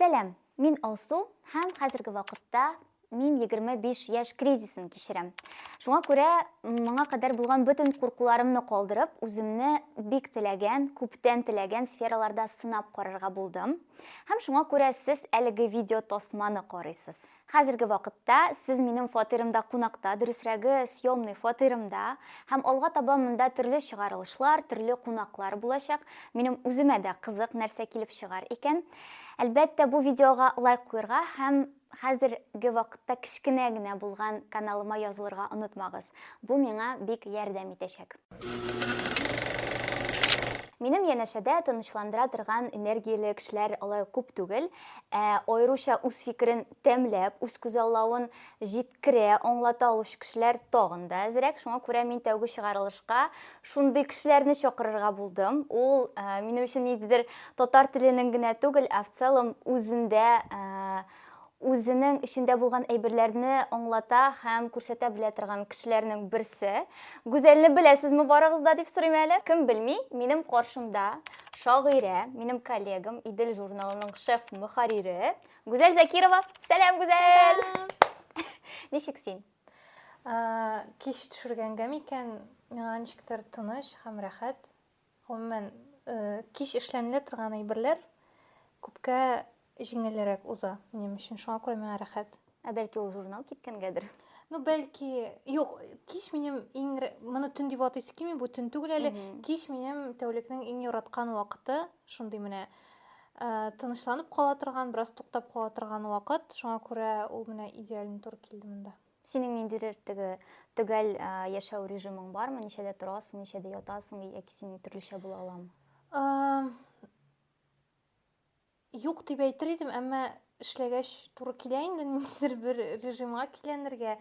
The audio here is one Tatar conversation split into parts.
Сәлем, мин Алсу һәм хәзерге вакытта мин 25 яшь кризисын кичерәм. Шуңа күрә моңа кадәр булган бөтен куркуларымны калдырып, үземне бик теләгән, күптән теләгән сфераларда сынап карарга булдым. Һәм шуңа күрә сез әлеге видео тосманы карыйсыз. Хәзерге вакытта сез минем фатирымда кунакта, дөресрәге съемный фатирымда, һәм алга таба монда төрле чыгарылышлар, төрле кунаклар булачак. Минем үземә дә кызык нәрсә килеп чыгар икән. Әлбәттә, бу видеога лайк куярга һәм хәзерге вакытта кичкенә генә булган каналыма язылырга онытмагыз. Бу миңа бик ярдәм итәчәк. Минем янәшәдә тынычландыра торган энергияле кешеләр алай күп түгел. Аеруча үз фикерен тәмләп, үз күзаллавын җиткерә, аңлата алучы кешеләр тагын да әзрәк. Шуңа күрә мин тәүге чыгарылышка шундый кешеләрне чакырырга булдым. Ул минем өчен ниндидер татар теленең генә түгел, в целом үзенең эчендә булган әйберләрне аңлата һәм күрсәтә белә торган кешеләрнең берсе. Гүзәлне беләсезме барыгызда дип сорыйм әле? Кем белми, минем каршымда шагыйрә, минем коллегам Идел журналының шеф мөхәррире Гүзәл Закирова. Сәлам, Гүзәл! Ничек син? Кич төшергәнгә микән, миңа ничектер тыныч һәм рәхәт. Гомумән, кич эшләнелә торган әйберләр күпкә җиңелрәк уза минем өчен. Шуңа күрә миңа рәхәт. Бәлки ул журнал киткәнгәдер. Бәлки, юк, кич минем моны төн дип атыйсы килми, бу төн түгел әле. Кич минем тәүлекнең иң яраткан вакыты, шундый менә тынычланып кала торган, бераз туктап кала торган вакыт. Шуңа күрә ул менә идеаль тур килде монда. Синең ниндидер төгәл яшәү режимың бармы? Ничәдә торасың, ничәдә ятасың, яки син төрлечә була аламы? Юк дип әйтер идем, әмма эшләгәч туры килә инде, ниндидер бер режимга киләнергә.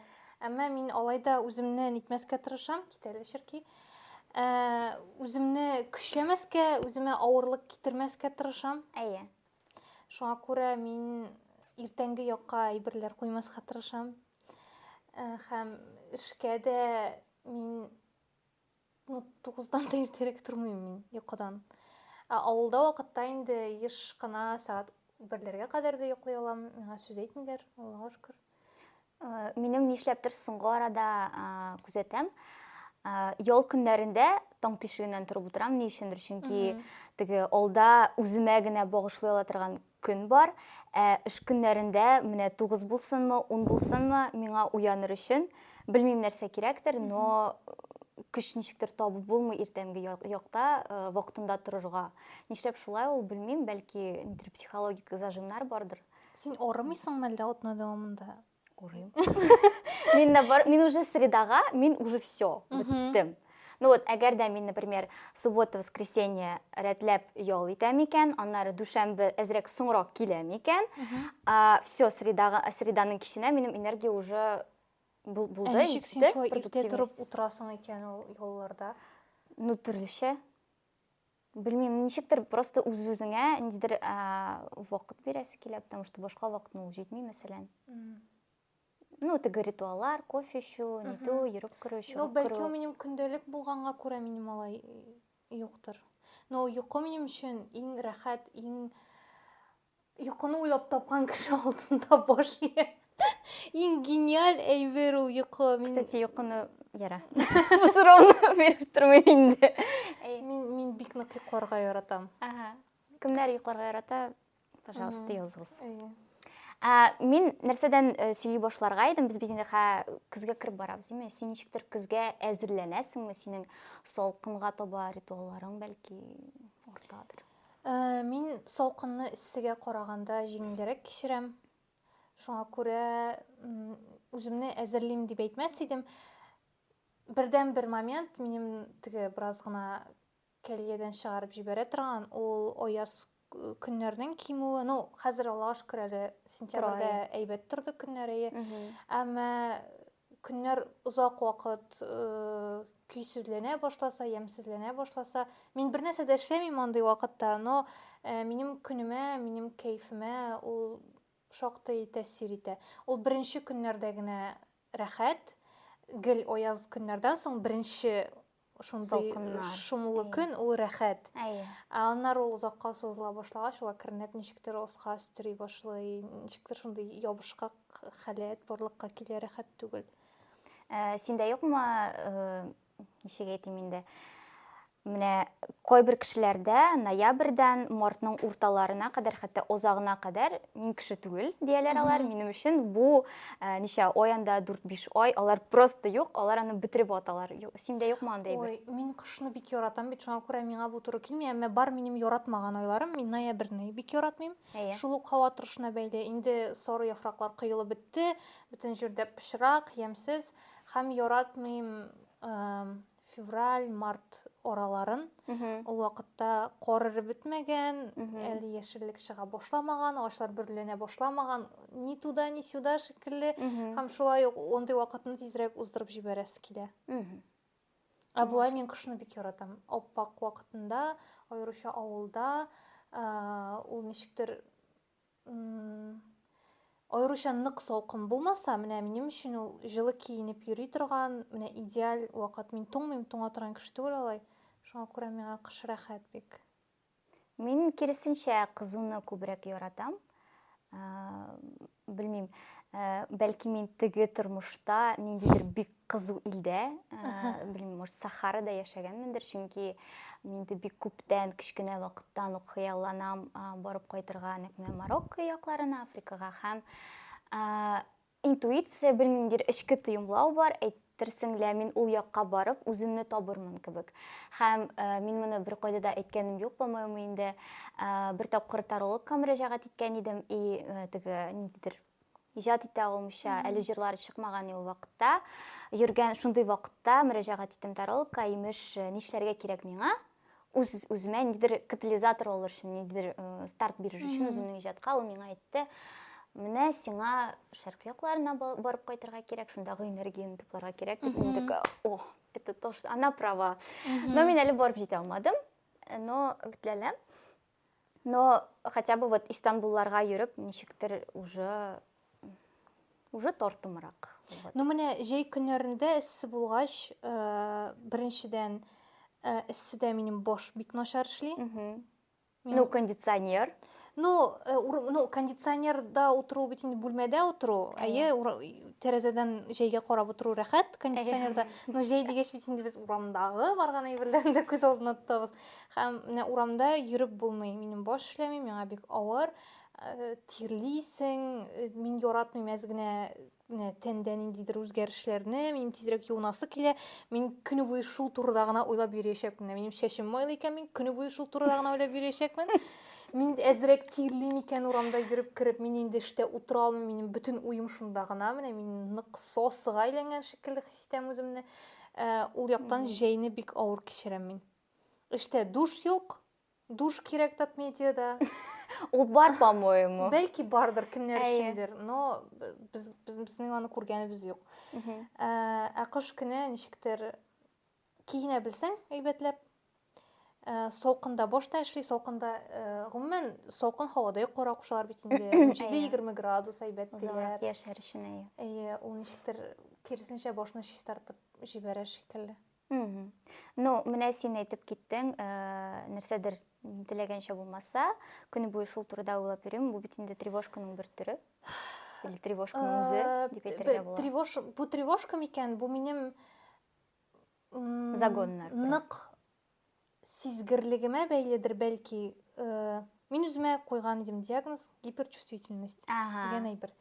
Әмма мин алайда үземне нитмәскә тырышам, китәләшерки. Үземне көчләмәскә, үземә авырлык китермәскә тырышам. Әйе. Шуңа күрә мин иртәнге якка әйберләр куймаска тырышам. Һәм эшкә дә мин 9-дан да иртәрәк тормыйм мин йокыдан. Авылда вакытта инде еш кына сәгать 1-ләргә кадәр дә йоклый алам. Миңа сүз әйтмиләр, Аллага шөкер. Минем нишләптер соңгы арада күзәтәм. Ял көннәрендә таң тишегеннән торып утырам, ни өчендер, чөнки теге алда үземә генә багышлый ала торган көн бар. Эш көннәрендә менә 9 булсынмы, 10 булсынмы, миңа уяныр өчен белмим нәрсә кирәктер, но көч ничектер табып булмый иртәнге якта вакытында торырга. Нишләп шулай, ул белмим, бәлки нидер психологик зажимнар бардыр. Син арымыйсыңмы әллә атна дәвамында? Арыйм. Мин уже средага, мин уже все, беттем. Ну вот, әгәр дә мин, например, суббота-воскресенье рәтләп ял итәм икән, аннары дүшәмбе әзрәк соңрак киләм икән, все, среданың киченә минем энергия уже булды. Ничек син шулай иртә торып утырасың икән ул ялларда? Ну, төрлечә. Белмим, ничектер просто үз-үзеңә ниндидер вакыт бирәсе килә, потому что башка вакытны ул җитми, мәсәлән. Ну, теге ритуаллар, кофе шу, ниту, йөреп керү, чыгып керү. Ну, бәлки ул минем көндәлек булганга күрә минем алай юктыр. Но йокы минем өчен иң рәхәт, иң йокыны уйлап тапкан кеше алдында баш ия. Иң гениаль әйбер ул йокы. Кстати, йокыны яра. Бу сорауны биреп тормыйм инде. Мин бик нык йокларга яратам. Кемнәр йокларга ярата? Пожалуйста, языгыз. Мин нәрсәдән сөйли башларга идем, без бит инде көзгә кирип барабыз, димме? Син ничектер көзгә әзерләнәсеңме? Синең салкынга таба ритуалларың бәлки ортадыр. Мин салкынны иссегә караганда җиңелрәк кичерәм. Шуңа күрә үземне әзерлим дип әйтмәс идем. Бердән-бер момент минем теге бераз гына кәлиядән чыгарып җибәрә торган, ул аяз көннәрнең кимүе. Ну, хәзер Аллага шөкер әле сентябрьдә әйбәт торды көннәре. Әмма көннәр узак вакыт көйсезләнә башласа, ямсызләнә башласа, мин бер нәрсә дә эшләмим андый вакытта, но минем көнемә, минем кайфымә ул шактый тәэсир итә. Ул беренче көннәрдә генә рәхәт, гел аяз көннәрдән соң беренче шундай Салкыннар. шомлы Әйе. көн, ул рәхәт. Әйе. Аннары ул озакка сузыла башлагач, ул кернәп ничектер осқа өстери башлый, ничектер шундай ябышкак халәт барлыкка килә, рәхәт түгел. Синдә юкмы, ничек әйтим инде, менә кайбер кешеләрдә ноябрьдән мартның урталарына кадәр, хәтта озагына кадәр мин кеше түгел дияләр алар. Минем өчен бу ничә аянда 4-5 ай, алар просто юк, алар аны бетереп аталар. Синдә юкмы андай бер? Ой, мин кышны бик яратам бит, шуңа күрә миңа бу туры килми, әмма бар минем яратмаган айларым, мин ноябрьне бик яратмыйм. Әйе. Шул ук һава торышына бәйле. Инде сары яфраклар кыелып бетте, бөтен җирдә пычрак, ямсыз, һәм яратмыйм февраль, март ораларын. Ул вакытта кар эреп бетмәгән, әле яшеллек чыга башламаган, агачлар бөрләнә башламаган, ни туда, ни сюда шикелле, һәм шулай ук ондай вакытны тизрәк уздырып җибәрәсе килә. Болай мин кышны бик яратам. Оппак вакытында, аеруча авылда, ул ничектер аеруча нык салкын булмаса, менә минем өчен ул җылы киенеп йөри торган, менә идеаль вакыт. Мин туңмыйм, туңа торган кеше түгел алай. Шуңа күрә миңа кыш рәхәт бик. Мин киресенчә кызуны күбрәк яратам. Белмим, бәлки мин теге тормышта ниндидер бик кызу илдә, белмим, может Сахарада яшәгәнмендер, чөнки мин дә бик күптән кичкенә вакыттан ук хыялланам барып кайтырга нәкъ Марокко якларына, Африкага, һәм интуиция, белмимдер, эчке тоемлау бар, әйтерсең лә мин ул якка барып үземне табырмын кебек. Һәм мин моны бер кайда да әйткәнем юк, по-моему, инде бер тапкыр тарологка мөрәҗәгать иткән идем, и теге ниндидер иҗат итә алмыйча, әле җырлары чыкмаган ул вакытта, йөргән шундый вакытта мөрәҗәгать иттем тарологка, имеш, нишләргә кирәк миңа? Үземә ниндидер катализатор алыр өчен, ниндидер старт бирер өчен үземнең иҗатка, ул миңа әйтте, менә сиңа шәрq якларына барып кайтырга кирәк, шундагы энергияны тупларга кирәк, дип мин дә, это то, что она права. Но мин әле барып җитә алмадым, но үтләләм. Но хотя бы вот Истанбулларга йөреп, ничектер уже тартымрак. Ну менә җәй көннәрендә эссе булгач, беренчедән эсседә минем баш бик начар эшли. Ну, кондиционер. Ну, кондиционерда утыру бит инде бүлмәдә утыру. Әйе, тәрәзәдән җәйгә карап утыру рәхәт кондиционерда. Но җәй дигәч бит инде без урамдагы барган әйберләрне күз алдына тотабыз. Һәм менә урамда йөреп булмый. Минем баш эшләми, миңа бик авыр. Тирлисең, мин яратмыйм әзгенә тәндә ниндидер үзгәрешләрне, минем тизрәк юынасы килә. Мин көне буе шул турыда гына уйлап йөрәчәкмен. Минем чәчем майлы икән, мин көне буе шул турыда гына уйлап йөрәчәкмен. Мин әзрәк тирлим икән урамда йөреп кереп, мин инде эштә утыра алмыйм, минем бөтен уем шунда гына, менә мин нык сосыга әйләнгән шикелле хис итәм үземне. Ул яктан җәйне бик авыр кичерәм мин. Эштә душ юк, душ кирәк Татмедиада. Ул бар, по-моему. Бәлки бардыр кемнәр өчендер, но безнең аны күргәнебез юк. Кыш көне ничектер киенә белсәң, әйбәтләп, салкында башта эшли, салкында гомумән салкын һавада йокларга кушалар бит инде. 17-20 градус әйбәт диләр. Яшәр өчен әйе. Әйе, ул ничектер киресенчә башны чистартып җибәрә шикелле. Ну, менә син әйтеп киттең, нәрсәдер теләгәнчә булмаса, көне буе шул турыда уйлап йөрим, бу бит инде тревожканың бер төре. Или тревожканың үзе дип әйтергә була. Бу тревожка микән? Бу минем Загоннар. Нык сизгерлегемә бәйледер бәлки. Мин үземә куйган идем диагноз гиперчувствительность дигән әйбер.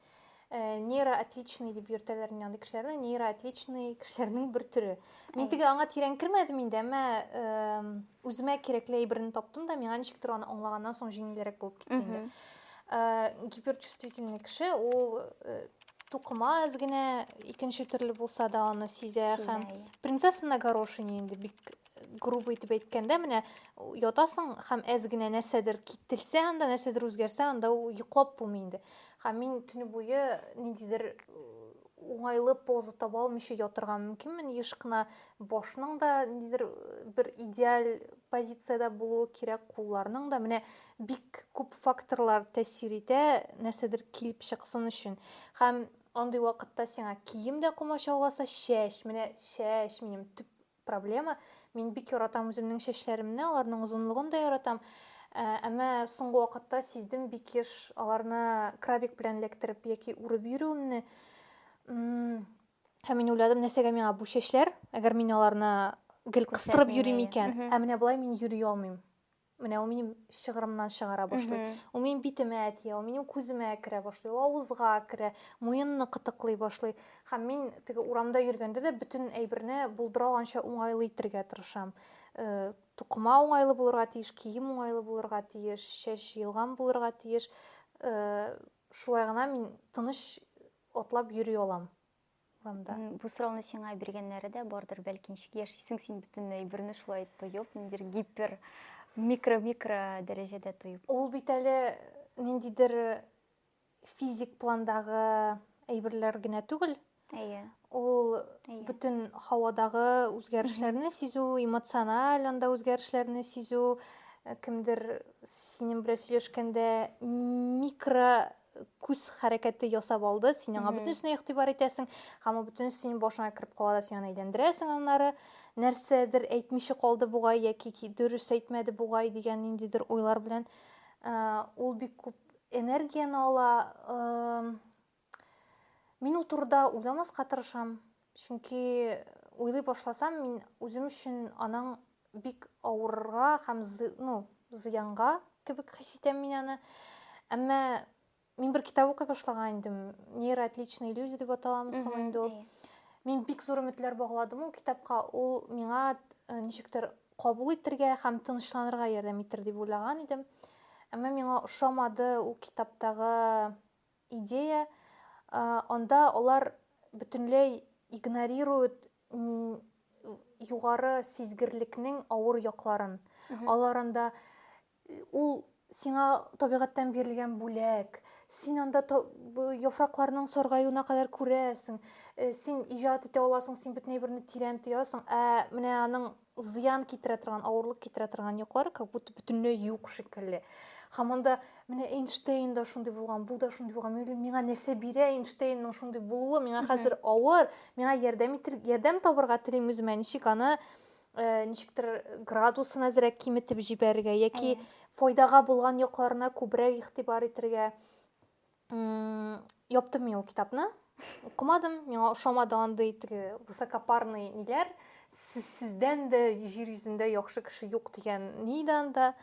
Нейроотличный дип йөртәләр инде андый кешеләрне, нейроотличный кешеләрнең бер төре. Мин теге аңа тирән кермәдем инде, әмма үземә кирәкле әйберне таптым да, миңа ничектер аны аңлаганнан соң җиңелрәк булып китте инде. Гиперчувствительный кеше ул тукыма әзгенә икенче төрле булса да аны сизә һәм принцесса на горошине инде бик грубо итеп әйткәндә, менә ятасың һәм әзгенә нәрсәдер киттелсә, анда нәрсәдер үзгәрсә, анда ул йоклап булмый инде. Һәм мин төне буе ниндидер уңайлы поза таба алмыйча ятырга мөмкинмен. Еш кына башның да ниндидер бер идеаль позициядә булуы кирәк, кулларның да. Менә бик күп факторлар тәэсир итә нәрсәдер килеп чыксын өчен. Һәм андый вакытта сиңа кием дә комачауласа, чәч, менә чәч минем төп проблема. Мин бик яратам үземнең чәчләремне, аларның озынлыгын да яратам. Әмма соңгы вакытта сиздем бик еш аларны крабик белән эләктереп яки урып йөрүемне. Һәм мин уйладым, нәрсәгә миңа бу чәчләр, әгәр мин аларны гел кыстырып йөрим икән, Мгм. ә менә болай мин йөри алмыйм. Менә ул минем шыгырымнан чыгара башлый. Ул минем битемә тия, ул минем күземә керә башлый, ул авызга керә, муенны кытыклый башлый. Һәм мин теге урамда йөргәндә дә бөтен әйберне булдыра алганча уңайлы итәргә тырышам. Тукыма уңайлы булырга тиеш, кием уңайлы булырга тиеш, чәч йылган булырга тиеш. Шулай гына мин тыныч атлап йөри алам урамда. Бу сорауны сиңа биргәннәре дә бардыр, бәлки ничек яшисең син бөтен әйберне шулай тоеп, ниндидер гипер микро дәрәҗәдә тоеп. Ул бит әле ниндидер физик пландагы әйберләр генә түгел. Әйе. Ул Әйе. бөтен һавадагы үзгәрешләрне сизү, эмоциональ анда үзгәрешләрне сизү, кемдер синең белән сөйләшкәндә микро күз хәрәкәте ясап алды, син аңа бөтенесенә игътибар итәсең, һәм ул бөтенесе синең башыңа кереп кала да, син аны әйләндерәсең аннары, нәрсәдер әйтмичә калды бугай яки дөрес әйтмәде бугай дигән ниндидер уйлар белән. Ул бик күп энергияны ала. Мин ул турыда уйламаска тырышам, чөнки уйлый башласам, мин үзем өчен аның бик авырга һәм зыянга кебек хис итәм мин аны. Әмма мин бер китап укый башлаган идем, нейроотличные люди дип аталамы соң инде ул. Мин бик зур өметләр багладым ул китапка. Ул миңа ничектер кабул итәргә һәм тынычланырга ярдәм итер дип уйлаган идем. Әмма миңа ошамады ул китаптагы идея. Анда алар бөтенләй игнорируют югары сизгерлекнең авыр якларын. Алар анда ул сиңа табигатьтән бирелгән бүләк, син анда яфракларның саргаюына кадәр күрәсең, син иҗат итә аласың, син бөтен әйберне тирән тоясың, менә аның зыян китерә торган, авырлык китерә торган яклары как будто бөтенләй юк шикелле. Һәм анда менә Эйнштейн да шундый булган, бу да шундый булган. Миңа нәрсә бирә Эйнштейнның шундый булуы, миңа хәзер авыр, миңа ярдәм табырга телим үземә, ничек аны ничектер градусын әзрәк киметеп җибәрергә яки файдага булган якларына күбрәк игътибар итәргә. Яптым мин ул китапны. Укымадым, миңа ошамады андый теге высокопарный ниләр. Сездән дә җир йөзендә яхшы кеше юк дигән нидә анда.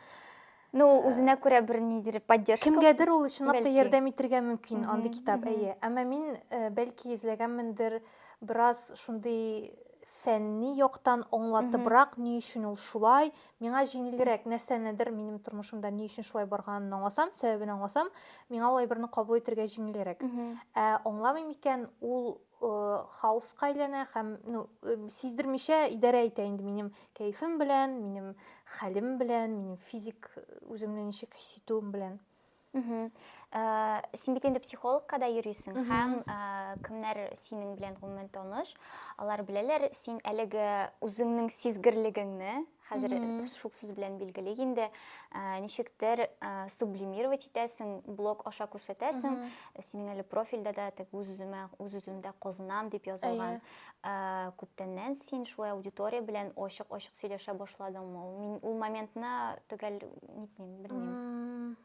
Үзенә күрә бер нидер поддержка. Кемгәдер ул чынлап та ярдәм итәргә мөмкин андый китап, әйе. Әмма мин бәлки изләгәнмендер бераз шундый фәнни яктан аңлатыбрак, ни өчен ул шулай, миңа җиңелрәк нәрсәнедер минем тормышымда ни өчен шулай барганын аңласам, сәбәбен аңласам, миңа ул әйберне кабул итәргә җиңелрәк. Аңламыйм икән, ул хаоска әйләнә һәм сиздермичә идарә итә инде минем кәефем белән, минем хәлем белән, минем физик үземне ничек хис итүем белән. Син бит инде психологка да йөрисең һәм кемнәр синең белән гомумән таныш, алар беләләр, син әлеге үзеңнең сизгерлегеңне, хәзер шул сүз белән билгеле инде, ничектер сублимировать итәсең, блог аша күрсәтәсең, синең әле профильдә дә үз-үземдә казынам дип язылган. Күптәннән син шулай аудитория белән ачык-ачык сөйләшә башладыңмы? Мин ул моментны төгәл нитмим, белмим.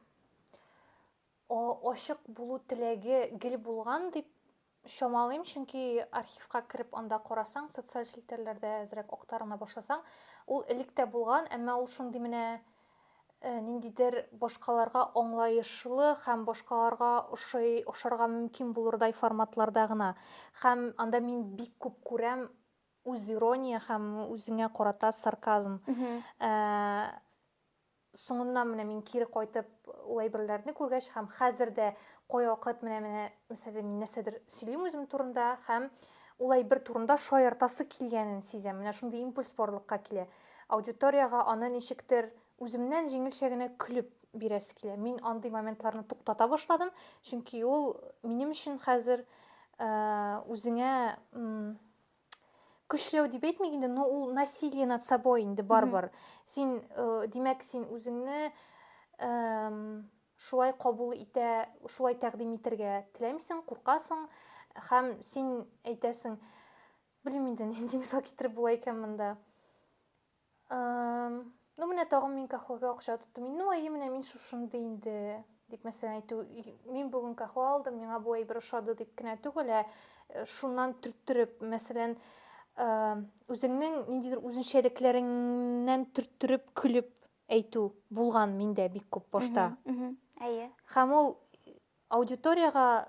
Ачык булу теләге гел булган дип чамалыйм, чөнки архивка кереп анда карасаң, социаль челтәрләрдә әзрәк актарына башласаң, ул электә булган, әмма ул шундый менә ниндидер башкаларга аңлаешлы һәм башкаларга ошарга мөмкин булырдай форматларда гына. Һәм анда мин бик күп күрәм үз ирония һәм үзеңә карата сарказм. Соңыннан менә мин кире кайтып ул әйберләрне күргәч һәм хәзер дә кай вакыт менә мәсәлән мин нәрсәдер сөйлим үзем турында һәм ул әйбер турында шаяртасы килгәнен сизәм. Менә шундый импульс барлыкка килә. Аудиторияга аны ничектер үземнән җиңелчә генә көлеп бирәсе килә. Мин андый моментларны туктата башладым, чөнки ул минем өчен хәзер үзеңә көчләү дип әйтмик инде, но ул насилие над собой инде барбар. Син, димәк, син үзеңне шулай кабул итә, шулай тәкъдим итәргә теләмисең, куркасың һәм син әйтәсең, белмим инде, нинди мисал китереп була икән монда. Ну, менә тагын мин кахвага акча тоттым. Ну, ай, менә мин шушынды инде дип мәсәлән әйтү. Мин бүген кахва алдым, миңа бу әйбер ошады дип кенә түгел, шуннан төрттүреп, мәсәлән, үзеңнең ниндидер үзенчәлекләреңнән төрттүреп көлеп әйтү булган миндә бик күп башта. Әйе. Һәм ул аудиторияга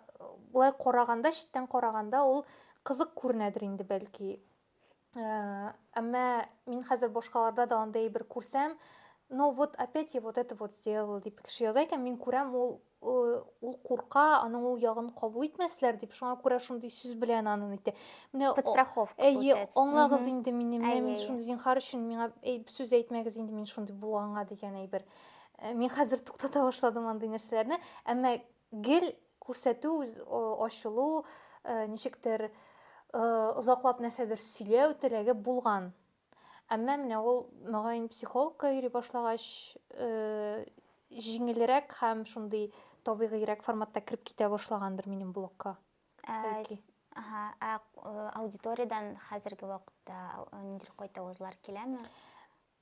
улай караганда, читтән караганда, ул кызык күренәдер инде бәлки. Әмма мин хәзер башкаларда да андай бер күрсәм, ну вот опять я вот это вот сделал дип кеше яза икән, мин күрәм, ул курка, аның ул ягын кабул итмәсләр дип, шуңа күрә шундый сүз белән аны итә. Менә Подстраховка әйе, получается. аңлагыз инде мине, менә мин Әйе. шундый зинһар өчен миңа сүз әйтмәгез инде, мин шундый булганга дигән әйбер. Мин хәзер туктата башладым андый нәрсәләрне, әмма гел күрсәтү, ачылу, ничектер озаклап нәрсәдер сөйләү теләге булган. Әмма менә ул мөгаен психологка йөри башлагач, җиңелрәк һәм шундый табигыйрәк форматта кирип китә башлагандыр минем блогка. Бәлки. Аудиториядан хәзерге вакытта ниндидер кайтавызлар киләме?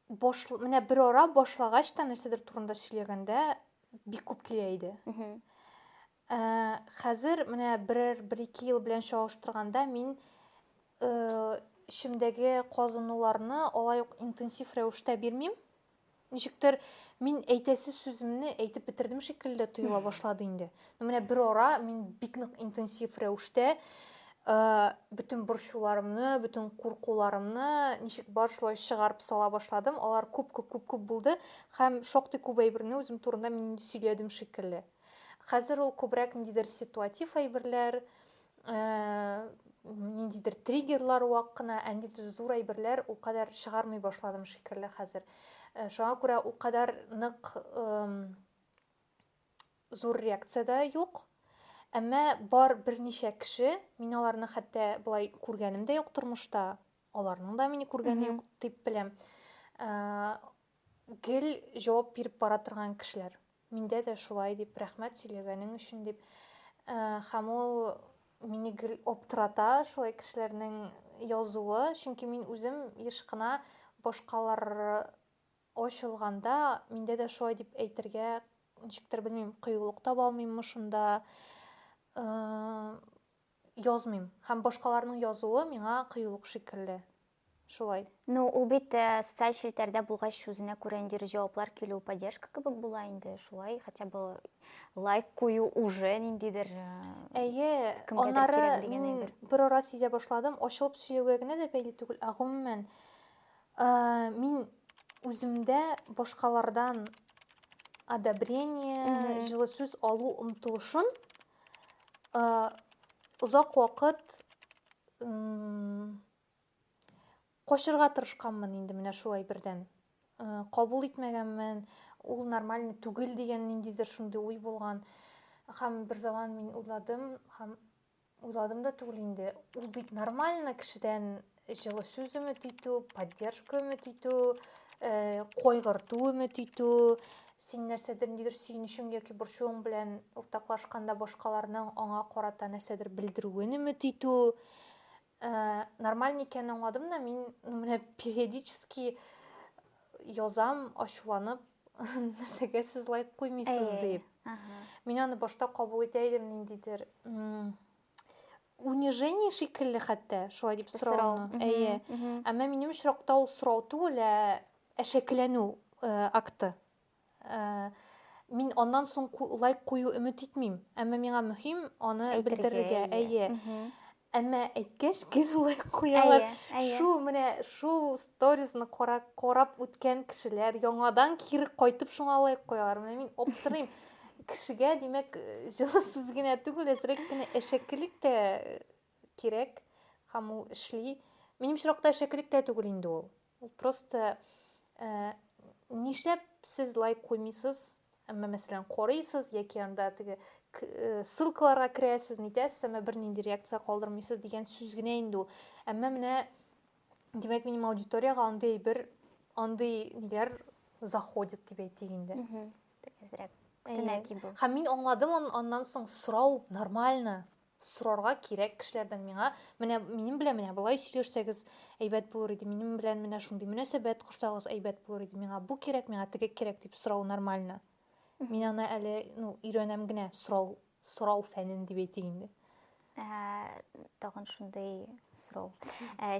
Менә бер ара башлагач та нәрсәдер турында сөйләгәндә бик күп килә иде. Хәзер менә 1-2 ел белән чагыштырганда мин ишемдәге казынуларны алай ук интенсив рәвештә бирмим. Ничектер мин әйтәсе сүземне әйтеп бетердем шикелле тоела башлады инде. Менә бер ара мин бик нык интенсив рәвештә bütün борчуларымны, bütün куркуларымны ничек башлай чыгарып сала башладым. Алар күп булды һәм шактый күп әйберне үзем турында мин инде сөйләдем шикелле. Хәзер ул күбрәк ниндидер ситуатив әйберләр, ниндидер триггерлар вак кына, ниндидер зур әйберләр ул кадәр чыгармый башладым шикелле хәзер. Шуңа күрә ул кадәр нык зур реакция да юк. Әмма бар берничә кеше, мин аларны хәтта булай күргәнем дә юк тормышта. Аларның да мине күргәне юк дип беләм. Гел җавап биреп бара торган кешеләр. Миндә дә шулай дип рәхмәт сөйләгәнең өчен дип. Һәм ул мине гел оптырата шулай кешеләрнең язуы, чөнки мин үзем еш кына башкалар ачылганда миндә дә шулай дип әйтергә ничектер белмим, кыюлык таба алмыйммы шунда. Язмыйм. Һәм башкаларның язуы миңа кыюлык шикелле. Шулай. Ну, ул бит социаль челтәрдә булгач үзенә күрә ниндидер җаваплар килү, поддержка кебек була инде. Шулай, хотя бы лайк кую уже ниндидер. Әйе, Кемгәдер аннары кирәк дигән мин әйбер. бер ара сизә башладым, ачылып сөйләүгә генә дә бәйле түгел, гомумән мин үземдә башкалардан одобрение, җылы сүз алу омтылышын узак вакыт качырга тырышканмын инде менә шулай бердән. Кабул итмәгәнмен, ул нормаль түгел дигән ниндидер шундый уй булган. Һәм бер заман мин уйладым да түгел инде. Ул бит нормально кешедән җылы сүз өмет итү, поддержка өмет итү, кайгырту өмет итү, син нәрсәдер ниндидер сөенечең яки борчуың белән уртаклашканда башкаларның аңа карата нәрсәдер белдерүен өмет итү. Нормаль икәнен аңладым да мин менә периодически язам, ачуланып, нәрсәгә сез лайк куймыйсыз дип. Мин аны башта кабул итә идем ниндидер унижение шикелле хәтта, шулай дип сорауны. Әйе. Әмма минем очракта ул сорау түгел, әшәкеләнү акты. Мин аннан соң лайк кую өмет итмим. Әмма миңа мөһим аны белдерергә. Әйе. Әмма әйткәч гел лайк куялар. Шу сторисны карап үткән кешеләр яңадан кире кайтып шуңа лайк куялар. Менә мин оптырыйм. Кешегә, димәк, җылы сүз генә түгел, әзрәк кенә әшәкелек тә кирәк. Һәм ул эшли. Минем очракта әшәкелек тә түгел инде ул. Ул просто нишләп сез лайк куймыйсыз? Әмма мәсәлән, карыйсыз яки анда теге ссылкаларга керәсез, нитәсез, әмма бернинди реакция калдырмыйсыз дигән сүз генә инде ул. Әмма менә димәк, минем аудиторияга андый ниләр заходит дип әйтик инде. Әзрәк. Һәм мин аңладым, аннан соң сорау нормально. сорарга кирәк кешеләрдән миңа. Менә минем белән менә болай сөйләшсәгез әйбәт булыр иде. Минем белән менә шундый мөнәсәбәт корсагыз әйбәт булыр иде. Миңа бу кирәк, миңа теге кирәк дип сорау нормально. Мин аны әле, өйрәнәм генә сорау фәнен дип әйтик инде. Тагын шундай сорау.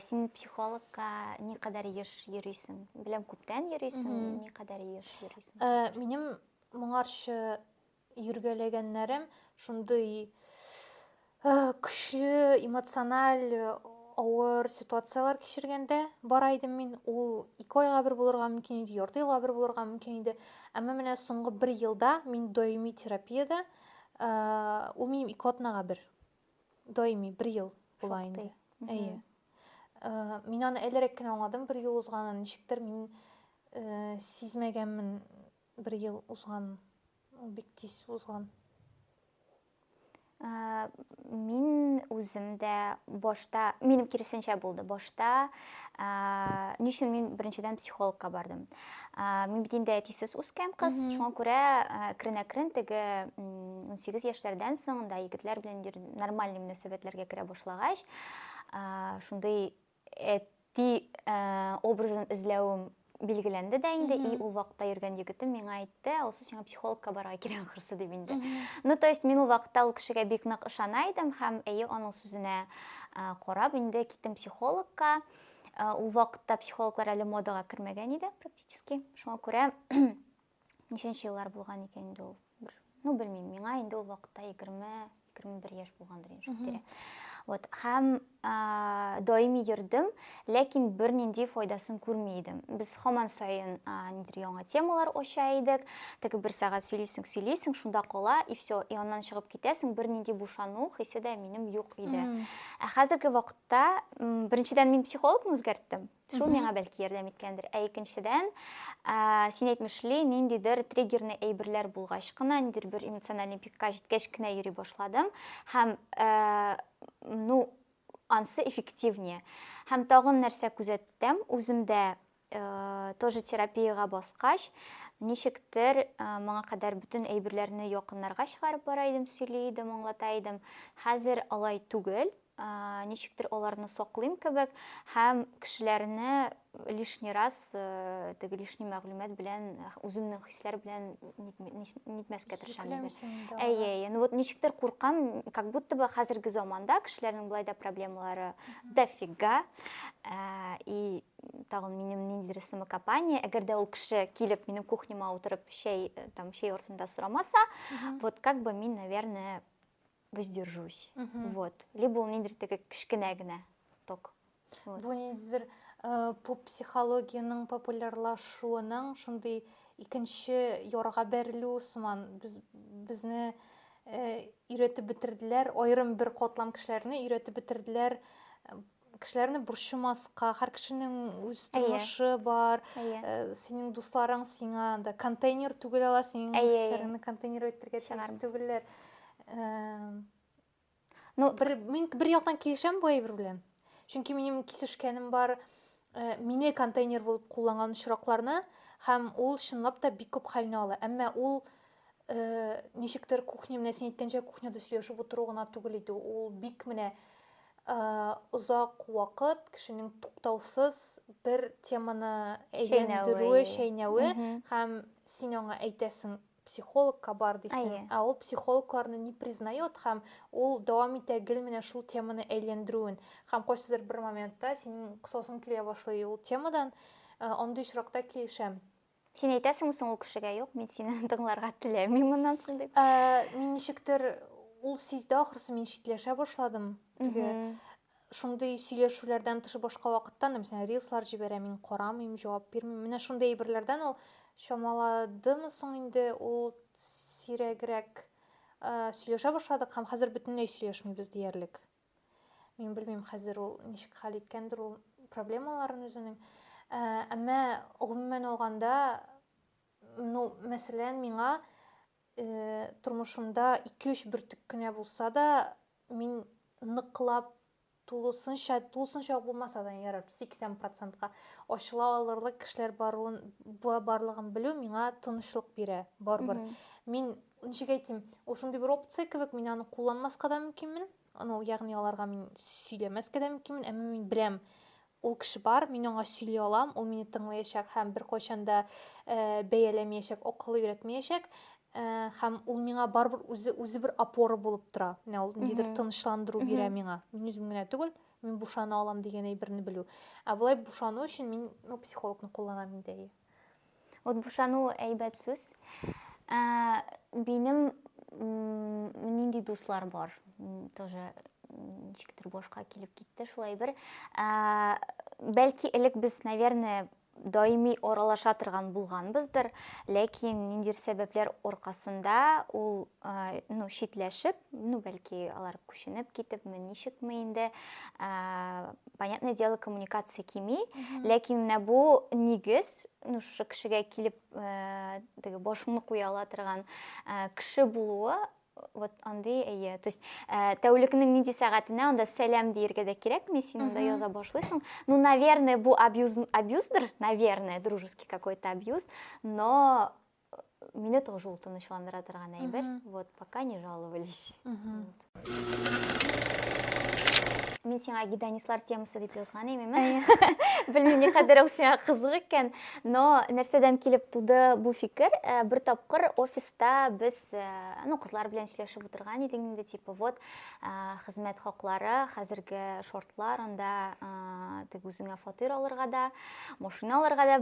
Син психологка ни кадәр еш йөрисең? Беләм, күптән йөрисең, ни кадәр еш йөрисең? Минем моңарчы йөргәләгәннәрем шундый көчле, эмоциональ авыр ситуациялар кичергәндә бара идем мин. Ул 2 айга бер булырга мөмкин иде, 4 елга бер булырга мөмкин иде. Әмма менә соңгы 1 елда мин даими терапиядә, ул минем 2 атнага бер. Даими 1 ел була инде. Әйе. Мин аны әлерәк кенә аңладым, 1 ел узганын. Ничектер мин сизмәгәнмен 1 ел узган. Ул бик тиз узган. Мин үземдә башта, минем киресенчә булды. Башта нишен мин беренчедән психологка бардым. Мин бит инде әтисез үскән кыз, шуңа күрә әкрен-әкрен теге 18 яшьләрдән соң да егетләр белән нормаль мөнәсәбәтләргә керә башлагач, шундый әти образын эзләвем билгеләнде дә инде, и ул вакытта йөргән егетем миңа әйтте, алсу сиңа психологка барырга кирәк ахрысы дип инде. То есть мин ул вакытта ул кешегә бик нык ышана идем һәм әйе аның сүзенә карап инде киттем психологка. Ул вакытта психологлар әле модага кермәгән иде практически. Шуңа күрә ничәнче еллар булган икән инде ул? Белмим, миңа инде ул вакытта 20-21 яшь булгандыр инде. Вот, һәм даими йөрдем, ләкин бернинди файдасын күрми идем. Без һаман сайын нидер яңа темалар ача идек, теге 1 сәгать сөйлисең, шунда кала, и все, и аннан чыгып китәсең, бернинди бушану хисе дә минем юк иде. Хәзерге вакытта беренчедән мин психологны үзгәрттем. Шул миңа бәлки ярдәм иткәндер. Икенчедән, син әйтмешли, ниндидер триггерный әйберләр булгач кына, ниндидер бер эмоциональ пикка җиткәч кенә йөри башладым, һәм ансы эффективнее. Һәм тагын нәрсә күзәттем, үземдә тоже терапияга баскач, ничектер моңа кадәр бүтән әйберләрне якыннарга чыгарып бара идем, сөйли идем, аңлата идем. Хәзер алай түгел. Ничектер аларны саклыйм кебек, һәм кешеләрне лишний раз теге лишний мәгълүмат белән, үземнең хисләр белән нитмәскә тырышам. Әйе, вот ничектер куркам, как будто бы хәзерге заманда кешеләрнең булай да проблемалары дофига. И тагын минем ниндидер самокопание, әгәр дә ул кеше килеп минем кухняма утырып чәй артында сорамаса, вот как бы мин, наверное, воздержусь. Вот. Либо ул ниндидер теге кичкенә генә ток. Бу ниндидер бу психологияның популярлашуының шундый икенче ярга бәрелү сыман безне өйрәтеп бетерделәр, аерым бер катлам кешеләрне өйрәтеп бетерделәр. Кешеләрне борчымаска, һәр кешенең үз тормышы бар. Синең дусларың сиңа да контейнер түгел ала, синең хисләреңне контейнер итәргә тиеш түгелләр. Мин бер яктан килешәм бу әйбер белән. Чөнки минем кисешкәнем бар, мине контейнер булып кулланган очракларны, һәм ул чынлап та бик күп хәлне ала. Әмма ул ничектер кухнямда, син әйткәнчә, кухняда сөйләшеп утыру гына түгел иде. Ул бик менә узак вакыт кешенең туктаусыз бер теманы әйләндерүе, шәйнәве, һәм син аңа әйтәсең, психологка бар дисең, ул психологларны не признает, һәм ул дәвам итә гел менә шул теманы әйләндерүен. Һәм кайсыдыр бер моментта синең кысасың килә башлый ул темадан, андый очракта килешәм. Син әйтәсеңме соң ул кешегә, юк, мин сине тыңларга теләмим моннан соң дип? Мин ничектер ул сизде, ахрысы мин читләшә башладым. Шундый сөйләшүләрдән тыш башка вакытта, мәсәлән, рилслар җибәрә, мин карамыйм, җавап бирмим. Менә шундый әйберләрдән ул шамаладымы соң инде ул сирәгрәк сөйләшә башладык, һәм хәзер бөтенләй сөйләшмибез диярлек. Мин белмим, хәзер ул ничек хәл иткәндер ул проблемаларын үзенең. Әмма гомумән алганда, мәсәлән, миңа тормышымда 2-3 бөртек кенә булса да, мин ныклап тулысынча булмаса да ярар 80%-ка ачыла алырлык кешеләр барлыгын белү миңа тынычлык бирә. Барбыр. Мин ничек әйтим, ул шундый бер опция кебек, мин аны кулланмаска да мөмкинмен. ягъни аларга мин сөйләмәскә дә мөмкинмен, әмма мин беләм, ул кеше бар, мин аңа сөйли алам, ул мине тыңлаячак һәм беркайчан да бәяләмәячәк, акыл өйрәтмәячәк, һәм ул миңа барыбер үзе бер опора булып тора. Менә ул ниндидер тынычландыру бирә миңа. Мин үзем генә түгел, мин бушана алам дигән әйберне белү. Болай бушану өчен мин психологны кулланам инде. Вот бушану әйбәт сүз. Минем нинди дуслар бар. Тоже ничектер башка килеп китте шулай бер. Бәлки элек без, наверное, даими аралаша торган булганбыздыр, ләкин ниндидер сәбәпләр аркасында ул читләшеп, бәлки алар күченеп китепме, ничекме инде, понятное дело, коммуникация кими, ләкин менә бу нигез, шушы кешегә килеп теге башымны куя ала торган кеше булуы, вот андый, то есть тәүлекнең нинди сәгатенә анда сәлам диергә дә кирәкми, син анда яза башлыйсың. Ну, наверное, бу абьюздыр, наверное, дружеский какой-то абьюз, но мине тоже ул тынычландыра торган әйбер. Вот, пока не жаловались. Мин сиңа гедонистлар темасы дип язган идем. Белмим, ни кадәр ул сиңа кызык икән, но нәрсәдән килеп туды бу фикер? Бер тапкыр офиста без, кызлар белән сөйләшеп утырган идек инде, типа, вот, хезмәт хаклары, хәзерге шартлар, анда теге үзеңә фатир алырга да, машина алырга да,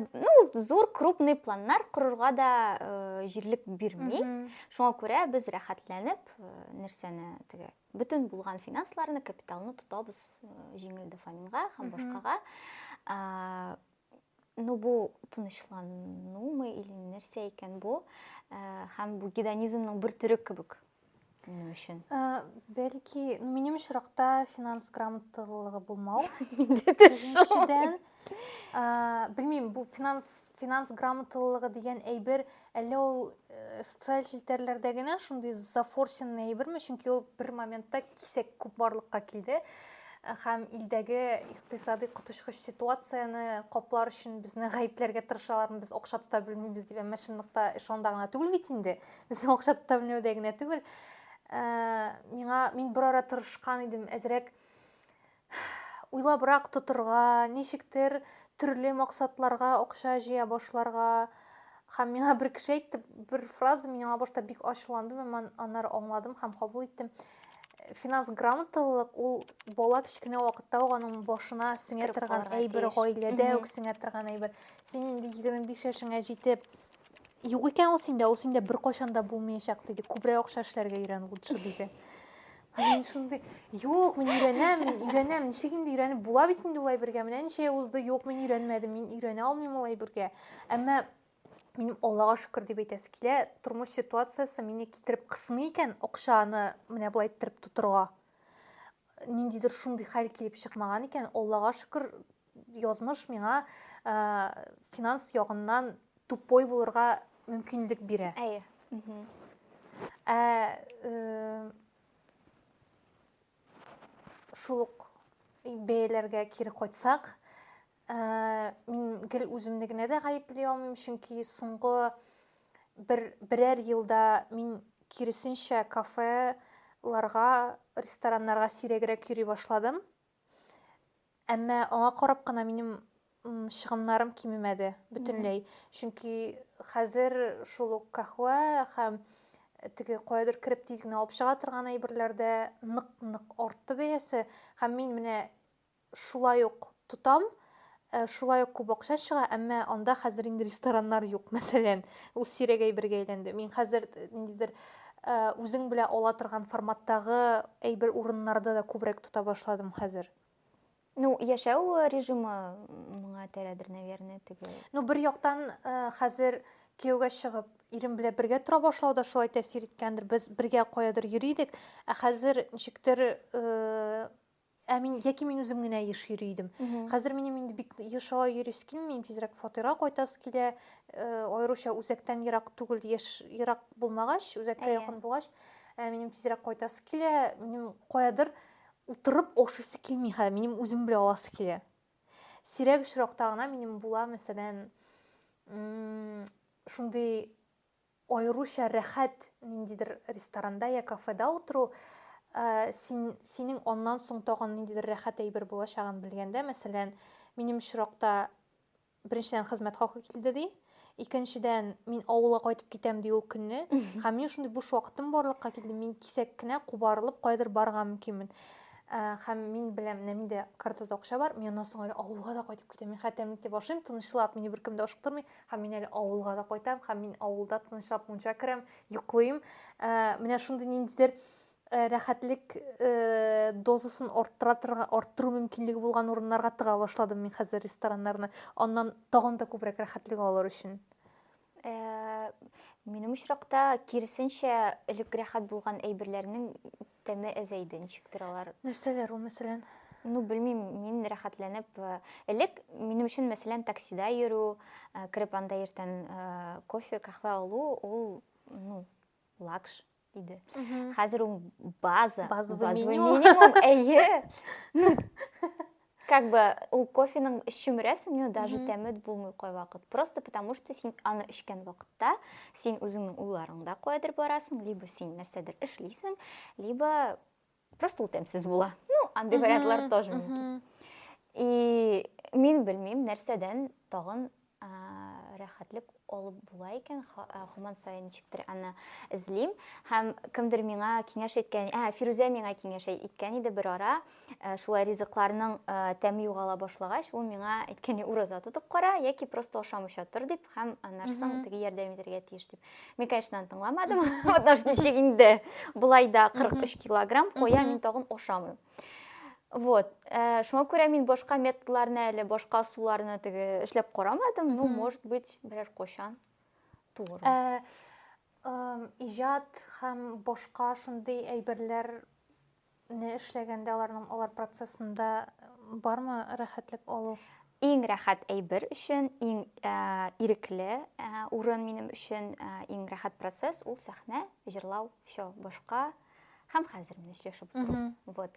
зур, крупный планнар корырга да җирлек бирми. Шуңа күрә без рәхәтләнеп, нәрсәне теге бүтән булган финансларны, капиталны тотабыз җиңел дофаминга һәм башкага. Бу тынычланумы или нәрсә икән бу? Һәм бу гедонизмның бер төре кебек минем өчен. Бәлки, минем очракта финанс грамоталыгы булмау. Белмим, бу финанс грамоталыгы дигән әйбер әллә ул социаль челтәрләрдә генә шундый зафорсенный әйберме, чөнки ул бер моментта кисәк күп барлыкка килде. Һәм илдәге икътисади коточкыч ситуацияны каплар өчен безне гаепләргә тырышалар, без акча тота белмибез дип, әмма чынлыкта шунда гына түгел бит инде. Безнең акча тота белмәүдә генә түгел. Мин бер ара тырышкан идем, әзрәк уйлабрак тотырга, ничектер төрле максатларга акча җыя башларга. Һәм миңа бер кеше әйтте, бер фраза миңа башта бик ачуланды, мен аннары аңладым һәм кабул иттем. Финанс грамоталык ул бала кичкенә вакытта ук аның башына сеңә торган әйбер, гаиләдә үк сеңә торган әйбер. Син инде 25 яшеңә җитеп, юк икән ул синдә бер кайчан да булмаячак диде. Күбрәк акча эшләргә өйрән лучше диде. Мин шундый, юк, мин өйрәнәм, ничек инде өйрәнеп була бит инде улай бергә. Менә ничә узды, юк, мин өйрәнмәдем, мин өйрәнә алмыйм улай бергә. Әмма минем Аллага шөкер дип әйтәсе килә, тормыш ситуациясе мине китереп кысмый икән, акчаны менә булай иттереп тутырга. Ниндидер шундый хәл килеп чыкмаган икән, Аллага шөкер, язмыш миңа финанс ягыннан тупой булырга мөмкинлек бирә. Шулык бәяләргә кире кайтсак, мин гел үземне генә дә гаепли алмыйм, чөнки соңгы берәр елда мин киресенчә кафеларга, рестораннарга сирәгрәк йөри башладым. Әмма аңа карап кына минем чыгымнарым кимемәде бөтенләй. Чөнки хәзер шул ук кахва һәм теге каядыр кирип тиз генә алып чыга торган әйберләрдә нык артты бәясе. Һәм мин менә шулай ук тотам, шулай ук күп акча чыга, әмма анда хәзер инде рестораннар юк, мәсәлән. Ул сирәк әйбергә әйләнде. Мин хәзер ниндидер үзең белән ала торган форматтагы әйбер урыннарда да күбрәк тота башладым хәзер. Яшәү режимы моңа тәрәдер, наверное, теге. Бер яктан хәзер кияүгә чыгып, ирем белән бергә тора башлауда шулай тәэсир иткәндер. Без бергә каядыр йөри идек, хәзер ничектер яки мин үзем генә еш йөри идем. Хәзер минем инде бик еш ала йөрис килми, тизрәк фатирга кайтасы килә, аеруча үзәктән ерак түгел, ерак булмагач, үзәккә якын булгач, минем тизрәк кайтасы килә, минем каядыр утырып ашысы килми, минем үзем белән аласы килә. Сирәк очракта гына минем була, мәсәлән, шундый аеруча рәхәт ниндидер ресторанда я кафеда утыру, синең оннан соң тагын ниндидер рәхәт әйбер булачагын белгәндә, мәсәлән, минем очракта беренчедән хезмәт хакы килде ди, икенчедән мин авылга кайтып китәм ди ул көнне, һәм мин шундый буш вакытым барлыкка килде, мин кисәк кенә кубарылып кайдыр барырга мөмкинмен. Һәм мин беләм, менә миндә картада акча бар, мин аннан соң әле авылга да кайтып китәм, мин хәтәм итеп башлыйм, тынычлап, мине беркем дә ашыктырмый, һәм мин әле авылга да кайтам, һәм мин авылда тынычлап мунча керәм, йоклыйм. Менә шундый ниндидер рәхәтлек дозасын арттыру мөмкинлеге булган урыннарга тыга башладым мин хәзер рестораннарны. Аннан тагын да күбрәк рәхәтлек алыр өчен. Минем очракта киресенчә элек рәхәт булган әйберләрнең тәме әзәйде, ничектер алар. Нәрсәләр ул, мәсәлән? Ну, белмим, мин рәхәтләнеп, элек минем өчен, мәсәлән, таксида йөрү, кереп анда иртән кофе, кахва алу, ул, ну, лакш иде. Хәзер ул базовый минимум, әйе. Как бы ул кофеның эчемрәсең, но даже тәме булмый кайвакыт. Просто потому что син аны эчкән вакытта син үзеңнең уйларыңда кайдыр барасың, либо син нәрсәдер эшлисең, либо просто ул тәмсез була. Ну, андый вариантлар тоже мөмкин. И мин белмим, нәрсәдән тагын рәхәтлек алып була икән, һаман саен ничектер аны эзлим. Һәм кемдер миңа киңәш иткән, Фирүзә миңа киңәш иткән иде бер ара, шулай ризыкларның тәме югала башлагач, ул миңа әйткән, ураза тотып кара, яки просто ашамыйча тор дип, һәм аннан теге ярдәм итәргә тиеш дип. Мин, конечно, тыңламадым. Ничек инде болай да 43 килограмм куя, мин тагын ашамыйм. Вот. Шуңа күрә мин башка методларны әле, башка суларны теге эшләп карамадым. Ну, может быть, берәр качан туры. Иҗат һәм башка шундый әйберләрне эшләгәндә алар процессында бармы рәхәтлек алу? Иң рәхәт әйбер өчен, иң ирекле урын минем өчен, иң рәхәт процесс ул сәхнә, җырлау, всё, башка һәм хәзер менә эшләшеп тору. Вот.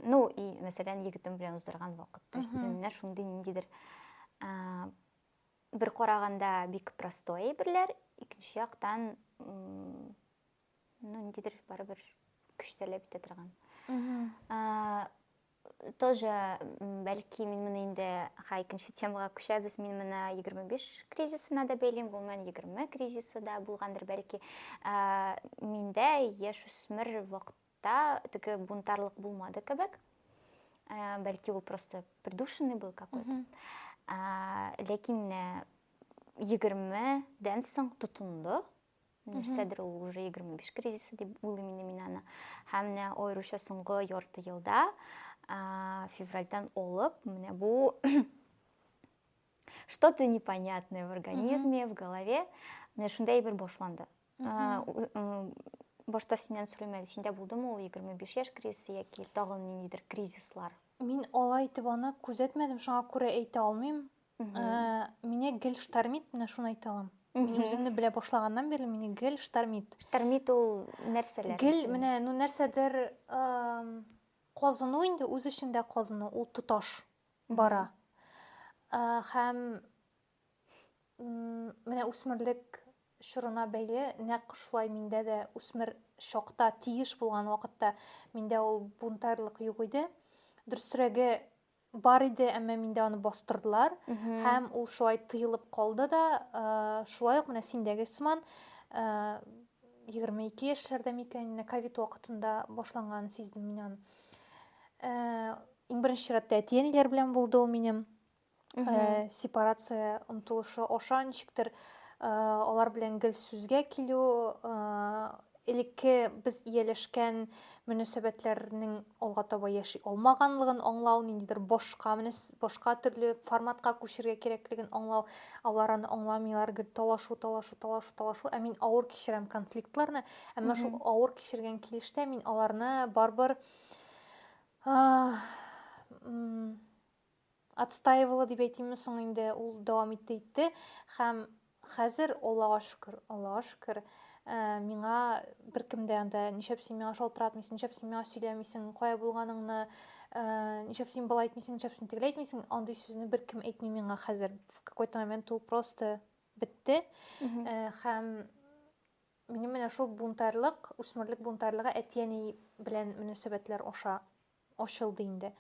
Ну, и мәсәлән, егетем белән уздырган вакыт. То есть, менә шундый ниндидер бер караганда бик простой әйберләр, икенче яктан, ну, ниндидер барыбер көч таләп итә торган. Тоже, бәлки, мин моны инде икенче темага күчәбез, мин моны 25 кризисына да бәйлим, ул мен 20 кризисы да булгандыр, бәлки. Миндә яшүсмер вакытта теге бунтарлык булмады кебек. Бәлки ул просто придушенный был какой-то. Ләкин 20-дән соң тотынды. Нәрсәдер ул уже 25 кризисы дип уйлыйм инде мин аны. Һәм менә аеруча соңгы ярты елда, февральдан алып, менә бу что-то непонятное в организме, в голове, менә шундай бер башланды. Башта синнән сорыйм әле, синдә булдымы ул 25 яшь кризисы яки тагын ниндидер кризислар? Мин алай итеп аны күзәтмәдем, шуңа күрә әйтә алмыйм. Мине гел штормит, менә шуны әйтә алам. Мин үземне белә башлаганнан бирле мине гел штормит. Штормит ул нәрсәләр? Гел менә нәрсәдер казыну инде, үз эчендә казыну, ул тоташ бара. Һәм менә үсмерлек чорына бәйле, нәкъ шулай миндә дә үсмер чакта, тиеш булган вакытта миндә ул бунтарлык юк иде. Дөресрәге бар иде, әмма миндә аны бастырдылар. Һәм ул шулай тыелып калды да, шулай ук менә синдәге сыман 22 яшьләрдә микән, ковид вакытында башланган сиздем мин аны. Иң беренче чиратта әти-әниләр белән булды ул минем. Сепарация омтылышы аша ничектер алар белән гел сүзгә килү, элекке без ияләшкән мөнәсәбәтләрнең алга таба яши алмаганлыгын аңлау, ниндидер башка төрле форматка күчергә кирәклеген аңлау, алар аны аңламыйлар, гел талашу. Ә мин авыр кичерәм конфликтларны, әмма шул авыр кичергән килештә мин аларны барбыр отстаивала дип әйтимме соң инде, ул дәвам итте. Һәм хәзер, Аллага шөкер, миңа беркем дә анда ничәп син миңа шалтыратмыйсың, ничәп син миңа сөйләмисең, кая булганыңны, ничәп син былай әйтмисең, ничәп син тегеләй әйтмисең, андый сүзне беркем әйтми миңа хәзер. В какой-то момент ул просто бетте. Һәм минем менә шул бунтарлык, үсмерлек бунтарлыгы әтияни белән мөнәсәбәтләр аша ачылды инде.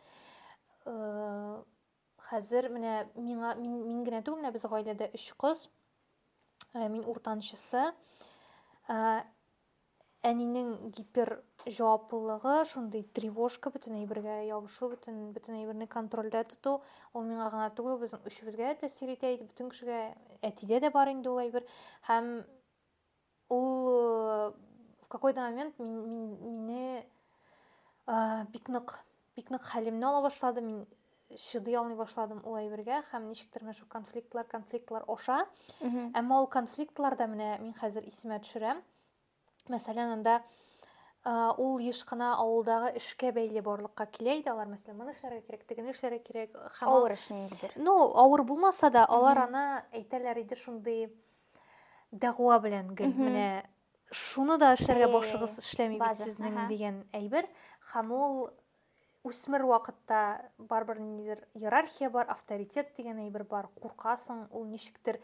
Хәзер менә мин генә түгел, менә без гаиләдә 3 кыз. Мин уртанчысы. Әнинең гипер җаваплылыгы, шундый тревожка, бөтен әйбергә ябышу, бөтен әйберне контрольдә тоту, ул миңа гына түгел, безнең өчебезгә дә тәэсир итә иде, бөтен кешегә. Әтидә дә бар инде ул әйбер. Һәм ул в какой-то момент мине бик нык хәлемне ала башлады, мин чыдый алмый башладым ул әйбергә, һәм ничектер менә шул конфликтлар аша. Әмма ул конфликтларда менә мин хәзер исемә төшерәм. Мәсәлән, анда ул еш кына авылдагы эшкә бәйле барлыкка килә иде. Алар мәсәлән, моны эшләргә кирәк, тегене эшләргә кирәк. Авыр эш ниндидер. Авыр булмаса да, алар аны әйтәләр иде шундый дәгъва белән гел. Менә шуны да эшләргә башыгыз эшләми бит сезнең дигән әйбер. Һәм ул үсмер вакытта барбер ниндидер иерархия бар, авторитет дигән әйбер бар. Куркасың, ул ничектер